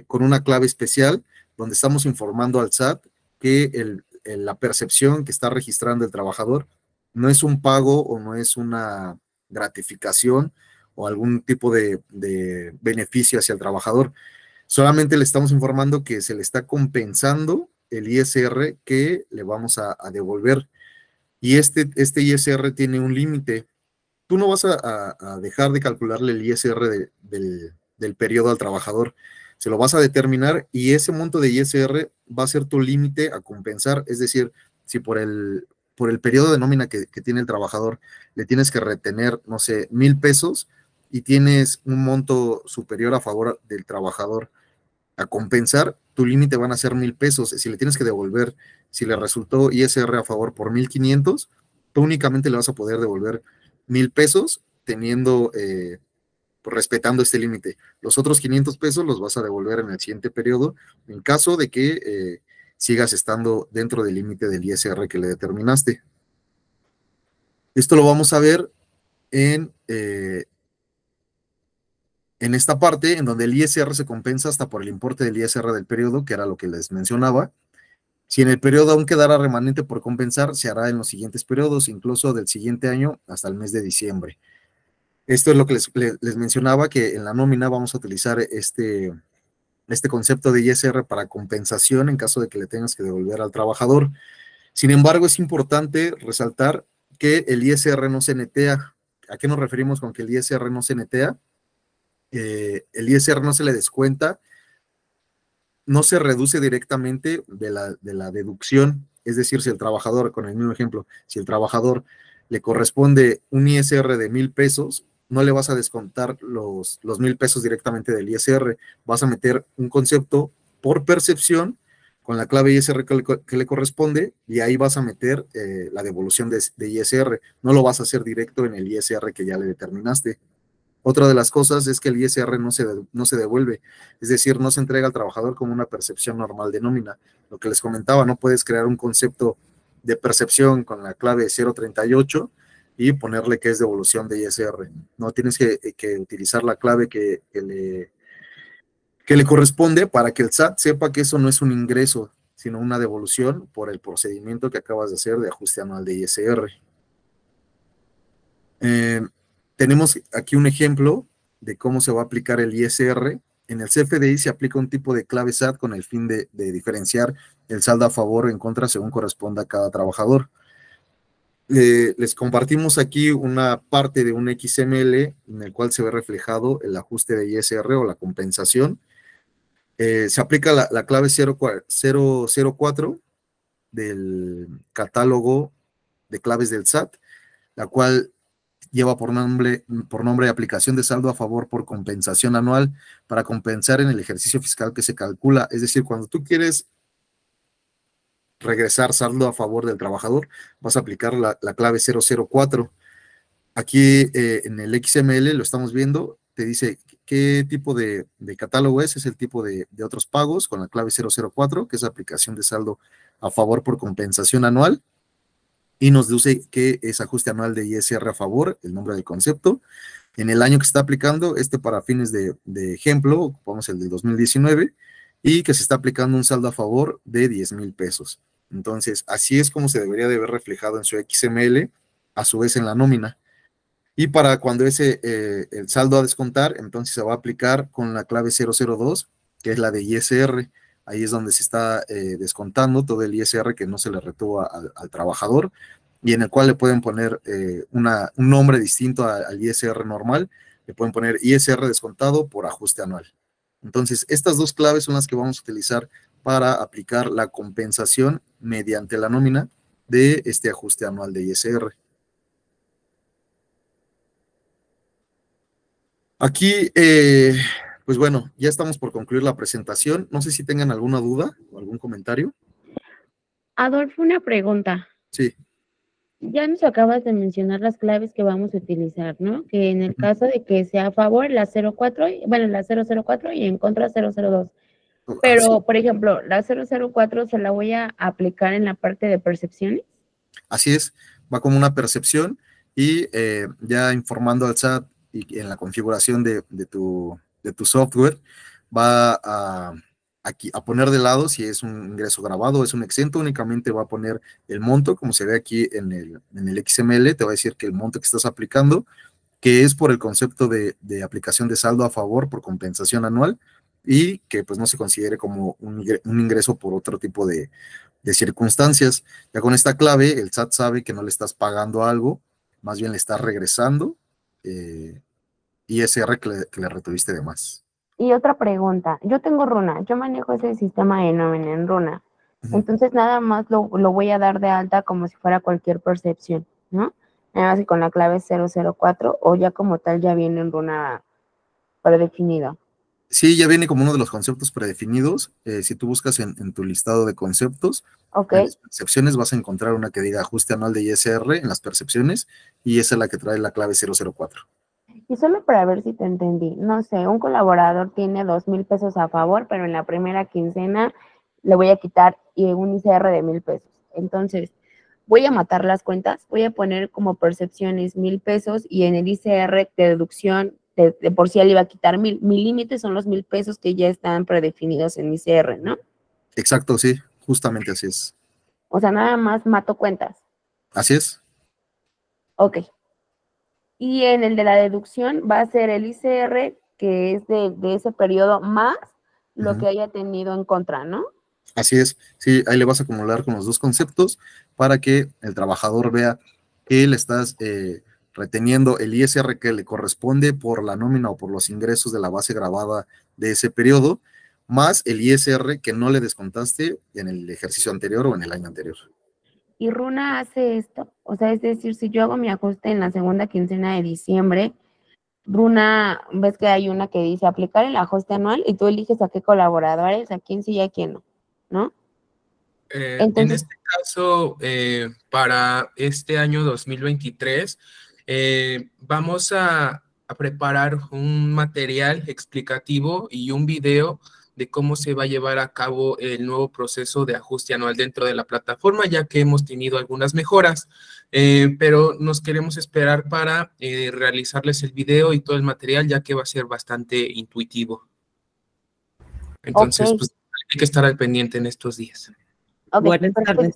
una clave especial donde estamos informando al SAT que la percepción que está registrando el trabajador no es un pago o no es una gratificación o algún tipo de beneficio hacia el trabajador. Solamente le estamos informando que se le está compensando el ISR que le vamos a devolver. Y este ISR tiene un límite. Tú no vas a dejar de calcularle el ISR del periodo al trabajador. Se lo vas a determinar y ese monto de ISR va a ser tu límite a compensar. Es decir, si por el periodo de nómina que tiene el trabajador le tienes que retener, no sé, 1,000 pesos y tienes un monto superior a favor del trabajador a compensar, tu límite van a ser 1,000 pesos. Si le tienes que devolver, si le resultó ISR a favor por 1,500, tú únicamente le vas a poder devolver 1,000 pesos teniendo, respetando este límite. Los otros 500 pesos los vas a devolver en el siguiente periodo, en caso de que sigas estando dentro del límite del ISR que le determinaste. Esto lo vamos a ver en esta parte, en donde el ISR se compensa hasta por el importe del ISR del periodo, que era lo que les mencionaba. Si en el periodo aún quedara remanente por compensar, se hará en los siguientes periodos, incluso del siguiente año hasta el mes de diciembre. Esto es lo que les mencionaba, que en la nómina vamos a utilizar este concepto de ISR para compensación en caso de que le tengas que devolver al trabajador. Sin embargo, es importante resaltar que el ISR no se netea ¿A qué nos referimos con que el ISR no se netea? El ISR no se le descuenta, no se reduce directamente de la deducción. Es decir, si el trabajador, con el mismo ejemplo, si el trabajador le corresponde un ISR de 1,000 pesos, no le vas a descontar los 1,000 pesos directamente del ISR, vas a meter un concepto por percepción con la clave ISR que le corresponde, y ahí vas a meter la devolución de ISR, no lo vas a hacer directo en el ISR que ya le determinaste. Otra de las cosas es que el ISR no se devuelve, es decir, no se entrega al trabajador como una percepción normal de nómina. Lo que les comentaba, no puedes crear un concepto de percepción con la clave 038 y ponerle que es devolución de ISR. No, tienes que utilizar la clave que le corresponde para que el SAT sepa que eso no es un ingreso, sino una devolución por el procedimiento que acabas de hacer de ajuste anual de ISR. Tenemos aquí un ejemplo de cómo se va a aplicar el ISR. En el CFDI se aplica un tipo de clave SAT con el fin de diferenciar el saldo a favor o en contra según corresponda a cada trabajador. Les compartimos aquí una parte de un XML en el cual se ve reflejado el ajuste de ISR o la compensación. Se aplica la clave 004 del catálogo de claves del SAT, la cual lleva por nombre aplicación de saldo a favor por compensación anual para compensar en el ejercicio fiscal que se calcula. Es decir, cuando tú quieres regresar saldo a favor del trabajador, vas a aplicar la clave 004. Aquí en el XML lo estamos viendo, te dice qué tipo de catálogo es el tipo de otros pagos con la clave 004, que es aplicación de saldo a favor por compensación anual, y nos dice que es ajuste anual de ISR a favor, el nombre del concepto. En el año que se está aplicando, para fines de ejemplo, ocupamos el de 2019, y que se está aplicando un saldo a favor de 10,000 pesos. Entonces, así es como se debería de ver reflejado en su XML, a su vez en la nómina. Y para cuando el saldo a descontar, entonces se va a aplicar con la clave 002, que es la de ISR. Ahí es donde se está descontando todo el ISR que no se le retuvo al trabajador, y en el cual le pueden poner un nombre distinto al ISR normal. Le pueden poner ISR descontado por ajuste anual. Entonces, estas dos claves son las que vamos a utilizar para aplicar la compensación mediante la nómina de este ajuste anual de ISR. Aquí, pues bueno, ya estamos por concluir la presentación. No sé si tengan alguna duda o algún comentario. Adolfo, una pregunta. Sí. Ya nos acabas de mencionar las claves que vamos a utilizar, ¿no? Que en el caso de que sea a favor la 004 y en contra 002. Pero, por ejemplo, la 004 se la voy a aplicar en la parte de percepciones. Así es, va como una percepción, y ya informando al SAT y en la configuración de tu software, va a poner de lado si es un ingreso grabado o es un exento. Únicamente va a poner el monto, como se ve aquí en el XML, te va a decir que el monto que estás aplicando, que es por el concepto de aplicación de saldo a favor por compensación anual, y que pues no se considere como un ingreso por otro tipo de circunstancias. Ya con esta clave, el SAT sabe que no le estás pagando algo, más bien le estás regresando ISR que le retuviste de más. Y otra pregunta, yo tengo Runa, yo manejo ese sistema de nómina en Runa, entonces nada más lo voy a dar de alta como si fuera cualquier percepción, ¿no? Nada más que con la clave 004, o ya como tal ya viene en Runa predefinido. Sí, ya viene como uno de los conceptos predefinidos. Si tú buscas en tu listado de conceptos, okay, en las percepciones vas a encontrar una que diga ajuste anual de ISR en las percepciones, y esa es la que trae la clave 004. Y solo para ver si te entendí, no sé, un colaborador tiene 2,000 pesos a favor, pero en la primera quincena le voy a quitar un ISR de 1,000 pesos. Entonces, voy a matar las cuentas, voy a poner como percepciones 1,000 pesos, y en el ISR de deducción de por sí le iba a quitar 1,000. Mi límite son los 1,000 pesos que ya están predefinidos en ISR, ¿no? Exacto, sí, justamente así es. O sea, nada más mato cuentas. Así es. Ok. Y en el de la deducción va a ser el ISR, que es de ese periodo, más lo que haya tenido en contra, ¿no? Así es, sí, ahí le vas a acumular con los dos conceptos para que el trabajador vea que le estás reteniendo el ISR que le corresponde por la nómina o por los ingresos de la base grabada de ese periodo, más el ISR que no le descontaste en el ejercicio anterior o en el año anterior. ¿Y Runa hace esto? O sea, es decir, si yo hago mi ajuste en la segunda quincena de diciembre, Runa, ves que hay una que dice aplicar el ajuste anual y tú eliges a qué colaboradores, a quién sí y a quién no, ¿no? En este caso, para este año 2023, vamos a preparar un material explicativo y un video de cómo se va a llevar a cabo el nuevo proceso de ajuste anual dentro de la plataforma, ya que hemos tenido algunas mejoras, pero nos queremos esperar para realizarles el video y todo el material, ya que va a ser bastante intuitivo. Entonces, pues hay que estar al pendiente en estos días. Okay, buenas tardes.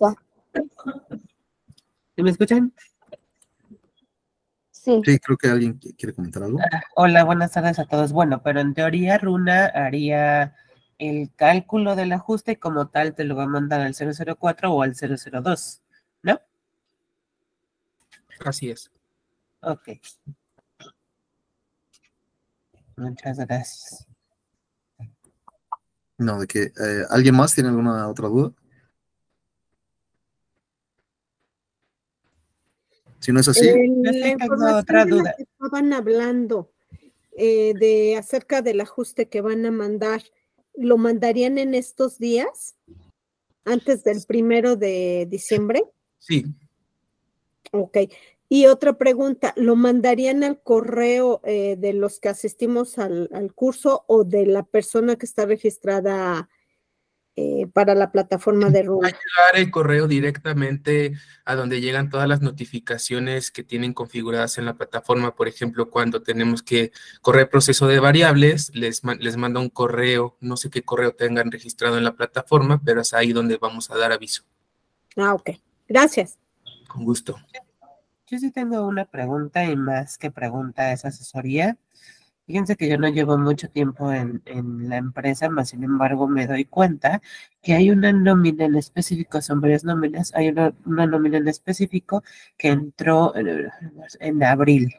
¿Me escuchan? Sí. Sí, creo que alguien quiere comentar algo. Hola, buenas tardes a todos. Bueno, pero en teoría Runa haría el cálculo del ajuste y como tal te lo va a mandar al 004 o al 002, ¿no? Así es. Ok. Muchas gracias. No, de que ¿alguien más tiene alguna otra duda? Si no es así. La información de la que estaban hablando de acerca del ajuste que van a mandar, ¿lo mandarían en estos días? ¿Antes del 1 de diciembre? Sí. Ok. Y otra pregunta, ¿lo mandarían al correo de los que asistimos al curso o de la persona que está registrada para la plataforma de Runa? Va a llegar el correo directamente a donde llegan todas las notificaciones que tienen configuradas en la plataforma. Por ejemplo, cuando tenemos que correr proceso de variables, les manda un correo, no sé qué correo tengan registrado en la plataforma, pero es ahí donde vamos a dar aviso. Ah, ok. Gracias. Con gusto. Yo sí tengo una pregunta y más que pregunta es asesoría. Fíjense que yo no llevo mucho tiempo en la empresa, más sin embargo me doy cuenta que hay una nómina en específico, son varias nóminas, hay una nómina en específico que entró en abril.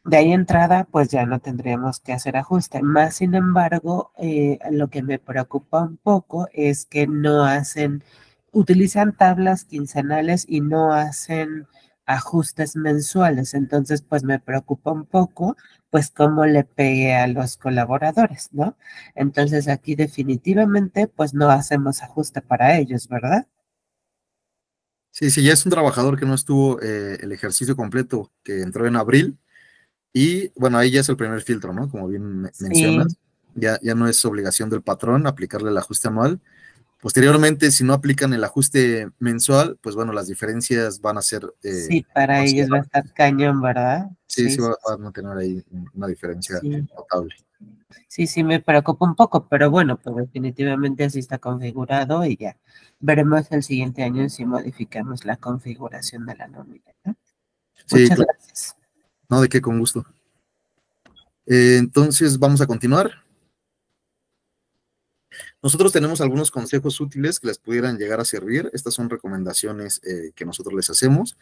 De ahí entrada, pues ya no tendríamos que hacer ajuste. Más sin embargo, lo que me preocupa un poco es que utilizan tablas quincenales y no hacen ajustes mensuales. Entonces, pues me preocupa un poco, pues cómo le pegue a los colaboradores, ¿no? Entonces, aquí definitivamente, pues no hacemos ajuste para ellos, ¿verdad? Sí, sí, ya es un trabajador que no estuvo el ejercicio completo, que entró en abril, y bueno, ahí ya es el primer filtro, ¿no? Como bien mencionas, ya no es obligación del patrón aplicarle el ajuste anual. Posteriormente, si no aplican el ajuste mensual, pues bueno, las diferencias van a ser... sí, para ellos va a estar cañón, ¿verdad? Sí, van a tener ahí una diferencia notable. Sí, me preocupa un poco, pero bueno, pues definitivamente así está configurado y ya veremos el siguiente año si modificamos la configuración de la nómina, ¿no? Sí, muchas gracias. No, de qué, con gusto. Entonces, vamos a continuar. Nosotros tenemos algunos consejos útiles que les pudieran llegar a servir. Estas son recomendaciones que nosotros les hacemos.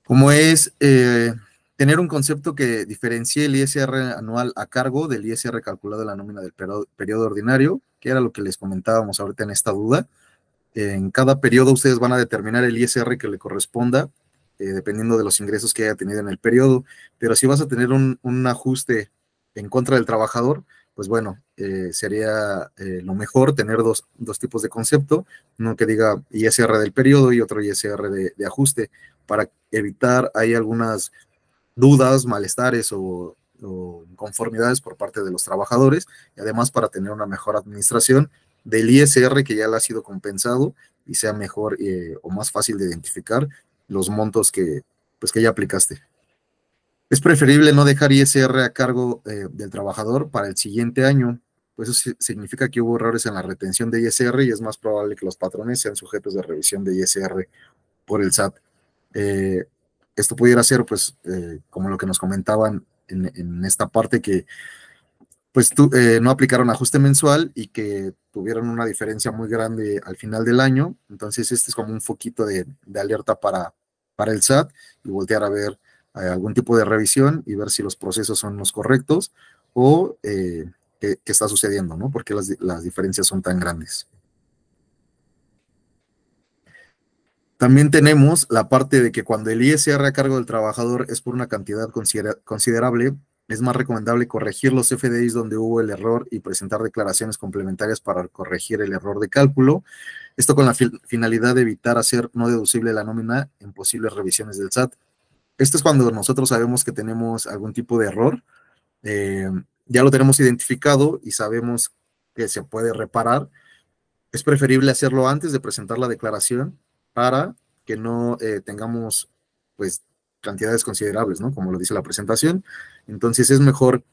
Como es tener un concepto que diferencie el ISR anual a cargo del ISR calculado en la nómina del periodo ordinario, que era lo que les comentábamos ahorita en esta duda. En cada periodo ustedes van a determinar el ISR que le corresponda, dependiendo de los ingresos que haya tenido en el periodo, pero si vas a tener un ajuste en contra del trabajador, pues bueno, sería lo mejor tener dos tipos de concepto, uno que diga ISR del periodo y otro ISR de ajuste, para evitar ahí algunas dudas, malestares o inconformidades por parte de los trabajadores, y además para tener una mejor administración del ISR que ya le ha sido compensado y sea mejor o más fácil de identificar los montos que ya aplicaste. Es preferible no dejar ISR a cargo del trabajador para el siguiente año, pues eso significa que hubo errores en la retención de ISR y es más probable que los patrones sean sujetos de revisión de ISR por el SAT. Esto pudiera ser, pues, como lo que nos comentaban en esta parte, que pues no aplicaron ajuste mensual y que tuvieron una diferencia muy grande al final del año. Entonces este es como un foquito de alerta para el SAT y voltear a ver algún tipo de revisión y ver si los procesos son los correctos o qué está sucediendo, ¿no? Porque las diferencias son tan grandes. También tenemos la parte de que cuando el ISR a cargo del trabajador es por una cantidad considerable, es más recomendable corregir los FDIs donde hubo el error y presentar declaraciones complementarias para corregir el error de cálculo. Esto con la finalidad de evitar hacer no deducible la nómina en posibles revisiones del SAT. Esto es cuando nosotros sabemos que tenemos algún tipo de error, ya lo tenemos identificado y sabemos que se puede reparar. Es preferible hacerlo antes de presentar la declaración para que no tengamos, pues, cantidades considerables, ¿no? Como lo dice la presentación. Entonces es mejor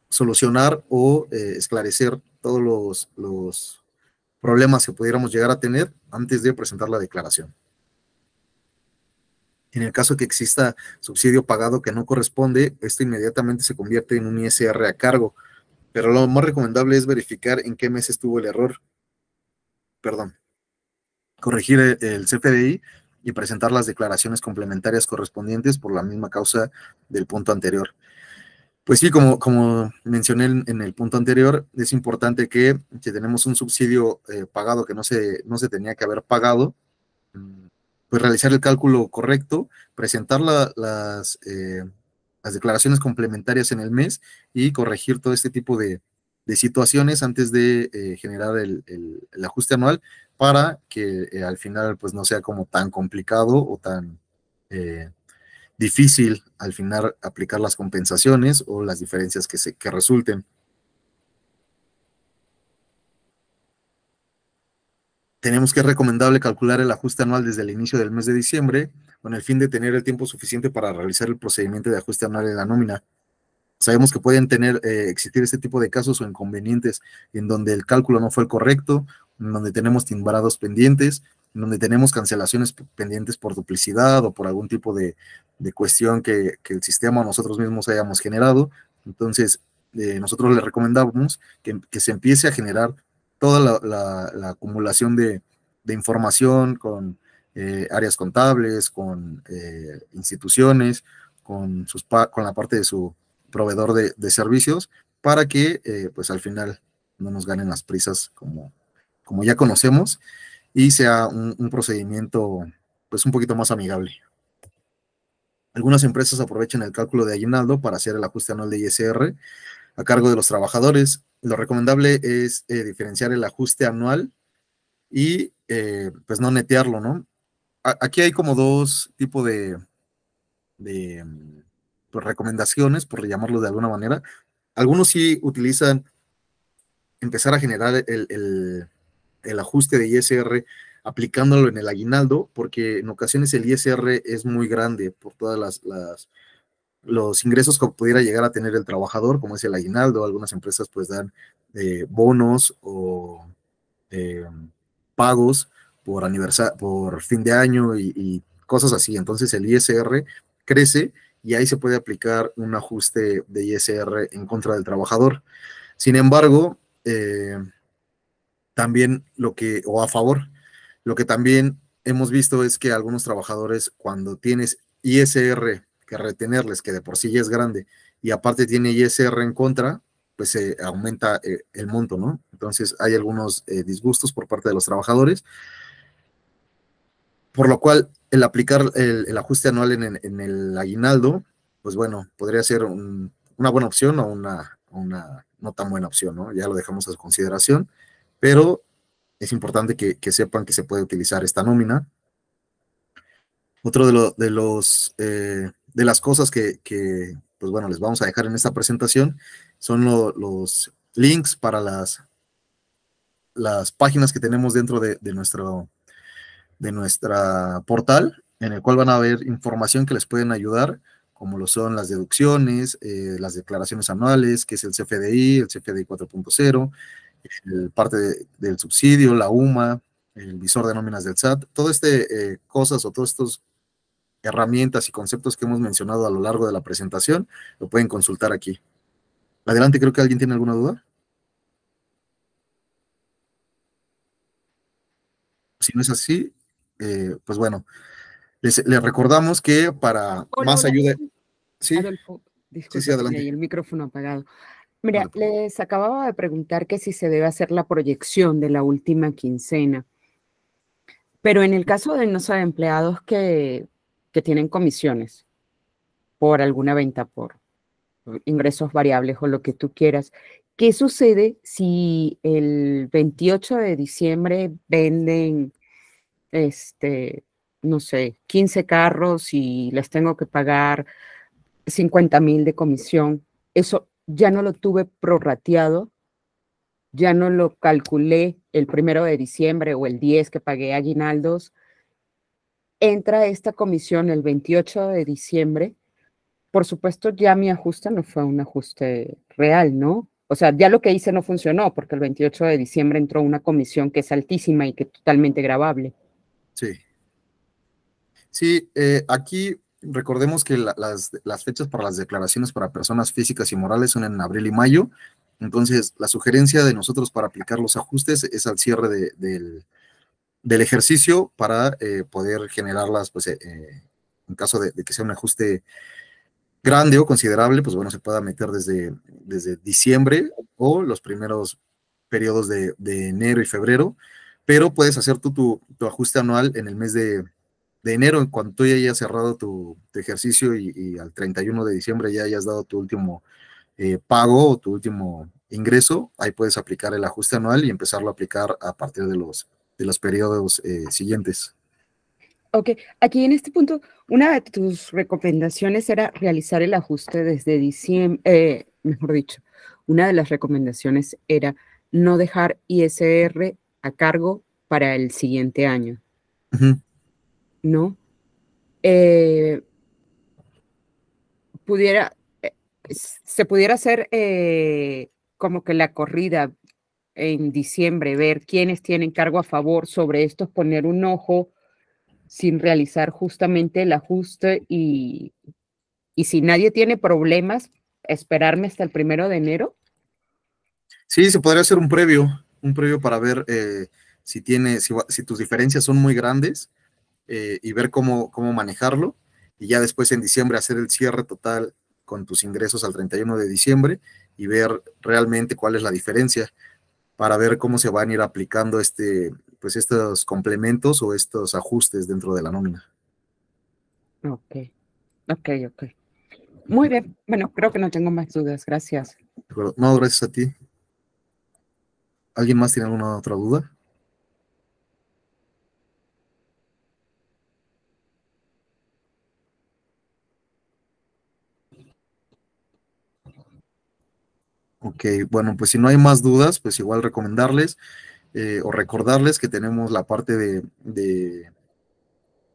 solucionar o esclarecer todos los problemas que pudiéramos llegar a tener antes de presentar la declaración. En el caso que exista subsidio pagado que no corresponde, esto inmediatamente se convierte en un ISR a cargo, pero lo más recomendable es verificar en qué mes estuvo el error. Perdón. Corregir el CFDI y presentar las declaraciones complementarias correspondientes por la misma causa del punto anterior. Pues sí, como mencioné en el punto anterior, es importante que si tenemos un subsidio pagado que no se tenía que haber pagado, pues realizar el cálculo correcto, presentar las declaraciones complementarias en el mes y corregir todo este tipo de situaciones antes de generar el ajuste anual para que al final pues no sea como tan complicado o tan difícil al final aplicar las compensaciones o las diferencias que resulten. Tenemos que es recomendable calcular el ajuste anual desde el inicio del mes de diciembre con el fin de tener el tiempo suficiente para realizar el procedimiento de ajuste anual de la nómina. Sabemos que pueden existir este tipo de casos o inconvenientes en donde el cálculo no fue el correcto, en donde tenemos timbrados pendientes, en donde tenemos cancelaciones pendientes por duplicidad o por algún tipo de cuestión que el sistema o nosotros mismos hayamos generado. Entonces, nosotros le recomendamos que se empiece a generar toda la acumulación de información con áreas contables, con instituciones, con la parte de su proveedor de servicios, para que pues al final no nos ganen las prisas como ya conocemos y sea un procedimiento pues un poquito más amigable. Algunas empresas aprovechan el cálculo de aguinaldo para hacer el ajuste anual de ISR a cargo de los trabajadores. Lo recomendable es diferenciar el ajuste anual y pues no netearlo, ¿no? Aquí hay como dos tipos de pues, recomendaciones, por llamarlo de alguna manera. Algunos sí utilizan empezar a generar el ajuste de ISR aplicándolo en el aguinaldo, porque en ocasiones el ISR es muy grande por todas los ingresos que pudiera llegar a tener el trabajador, como es el aguinaldo. Algunas empresas pues dan bonos o pagos por fin de año y cosas así. Entonces el ISR crece y ahí se puede aplicar un ajuste de ISR en contra del trabajador. Sin embargo, también o a favor, lo que también hemos visto es que algunos trabajadores, cuando tienes ISR que retenerles, que de por sí ya es grande, y aparte tiene ISR en contra, pues se aumenta el monto, ¿no? Entonces hay algunos disgustos por parte de los trabajadores, por lo cual el aplicar el ajuste anual en el aguinaldo, pues bueno, podría ser una buena opción o una no tan buena opción, ¿no? Ya lo dejamos a su consideración, pero es importante que sepan que se puede utilizar esta nómina. Otro de las cosas que, pues bueno, les vamos a dejar en esta presentación son los links para las páginas que tenemos dentro de nuestra portal, en el cual van a haber información que les pueden ayudar, como lo son las deducciones, las declaraciones anuales, que es el CFDI 4.0, parte del subsidio, la UMA, el visor de nóminas del SAT, todas cosas o todas estas herramientas y conceptos que hemos mencionado a lo largo de la presentación, lo pueden consultar aquí. Adelante, creo que alguien tiene alguna duda. Si no es así, pues bueno, les recordamos que para más ayuda... Sí. Adolfo, disculpe, Sí, adelante. el micrófono apagado. Mira, les acababa de preguntar que si se debe hacer la proyección de la última quincena, pero en el caso de no sé, empleados que tienen comisiones por alguna venta, por ingresos variables o lo que tú quieras, ¿qué sucede si el 28 de diciembre venden, no sé, 15 carros y les tengo que pagar 50,000 de comisión? Eso ya no lo tuve prorrateado, ya no lo calculé el 1 de diciembre o el 10 que pagué aguinaldos. Entra esta comisión el 28 de diciembre. Por supuesto, ya mi ajuste no fue un ajuste real, ¿no? O sea, ya lo que hice no funcionó porque el 28 de diciembre entró una comisión que es altísima y que es totalmente gravable. Sí. Sí, aquí recordemos que las fechas para las declaraciones para personas físicas y morales son en abril y mayo. Entonces, la sugerencia de nosotros para aplicar los ajustes es al cierre del ejercicio para poder generarlas, pues, en caso de que sea un ajuste grande o considerable, pues bueno, se pueda meter desde diciembre o los primeros periodos de enero y febrero, pero puedes hacer tu ajuste anual en el mes de enero, en cuanto tú ya hayas cerrado tu ejercicio y al 31 de diciembre ya hayas dado tu último pago o tu último ingreso, ahí puedes aplicar el ajuste anual y empezarlo a aplicar a partir de los periodos siguientes. Ok, aquí en este punto, una de tus recomendaciones era realizar el ajuste desde diciembre, mejor dicho, una de las recomendaciones era no dejar ISR a cargo para el siguiente año. ¿No? Se pudiera hacer como que la corrida en diciembre, ver quiénes tienen cargo a favor sobre estos, poner un ojo sin realizar justamente el ajuste y si nadie tiene problemas, esperarme hasta el 1 de enero. Sí, se podría hacer un previo para ver si tus diferencias son muy grandes y ver cómo manejarlo, y ya después en diciembre hacer el cierre total con tus ingresos al 31 de diciembre y ver realmente cuál es la diferencia para ver cómo se van a ir aplicando pues estos complementos o estos ajustes dentro de la nómina. Ok. Muy bien. Bueno, creo que no tengo más dudas. Gracias. No, gracias a ti. ¿Alguien más tiene alguna otra duda? Ok, bueno, pues si no hay más dudas, pues igual recomendarles o recordarles que tenemos la parte de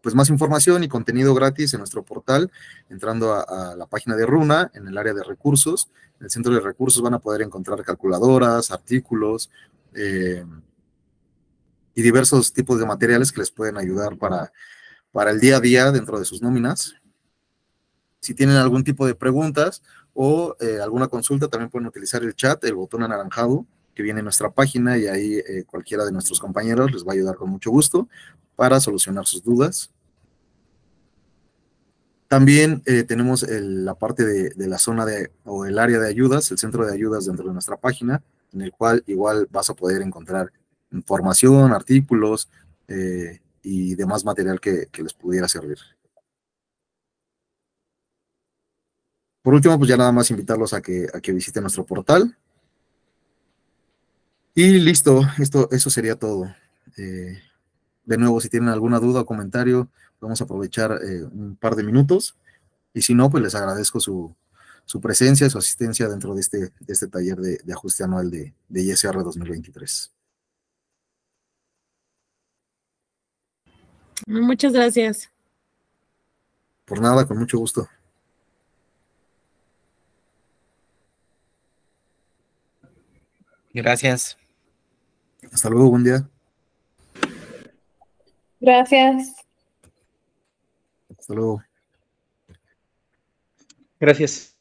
pues más información y contenido gratis en nuestro portal, entrando a la página de Runa, en el área de recursos. En el centro de recursos van a poder encontrar calculadoras, artículos y diversos tipos de materiales que les pueden ayudar para el día a día dentro de sus nóminas. Si tienen algún tipo de preguntas o alguna consulta, también pueden utilizar el chat, el botón anaranjado que viene en nuestra página, y ahí cualquiera de nuestros compañeros les va a ayudar con mucho gusto para solucionar sus dudas. También tenemos la parte de la zona o el área de ayudas, el centro de ayudas dentro de nuestra página, en el cual igual vas a poder encontrar información, artículos y demás material que les pudiera servir. Por último, pues ya nada más invitarlos a que visiten nuestro portal. Y listo, eso sería todo. De nuevo, si tienen alguna duda o comentario, vamos a aprovechar un par de minutos. Y si no, pues les agradezco su presencia, su asistencia dentro de este taller de ajuste anual de ISR 2023. Muchas gracias. Por nada, con mucho gusto. Gracias. Hasta luego, buen día. Gracias. Hasta luego. Gracias.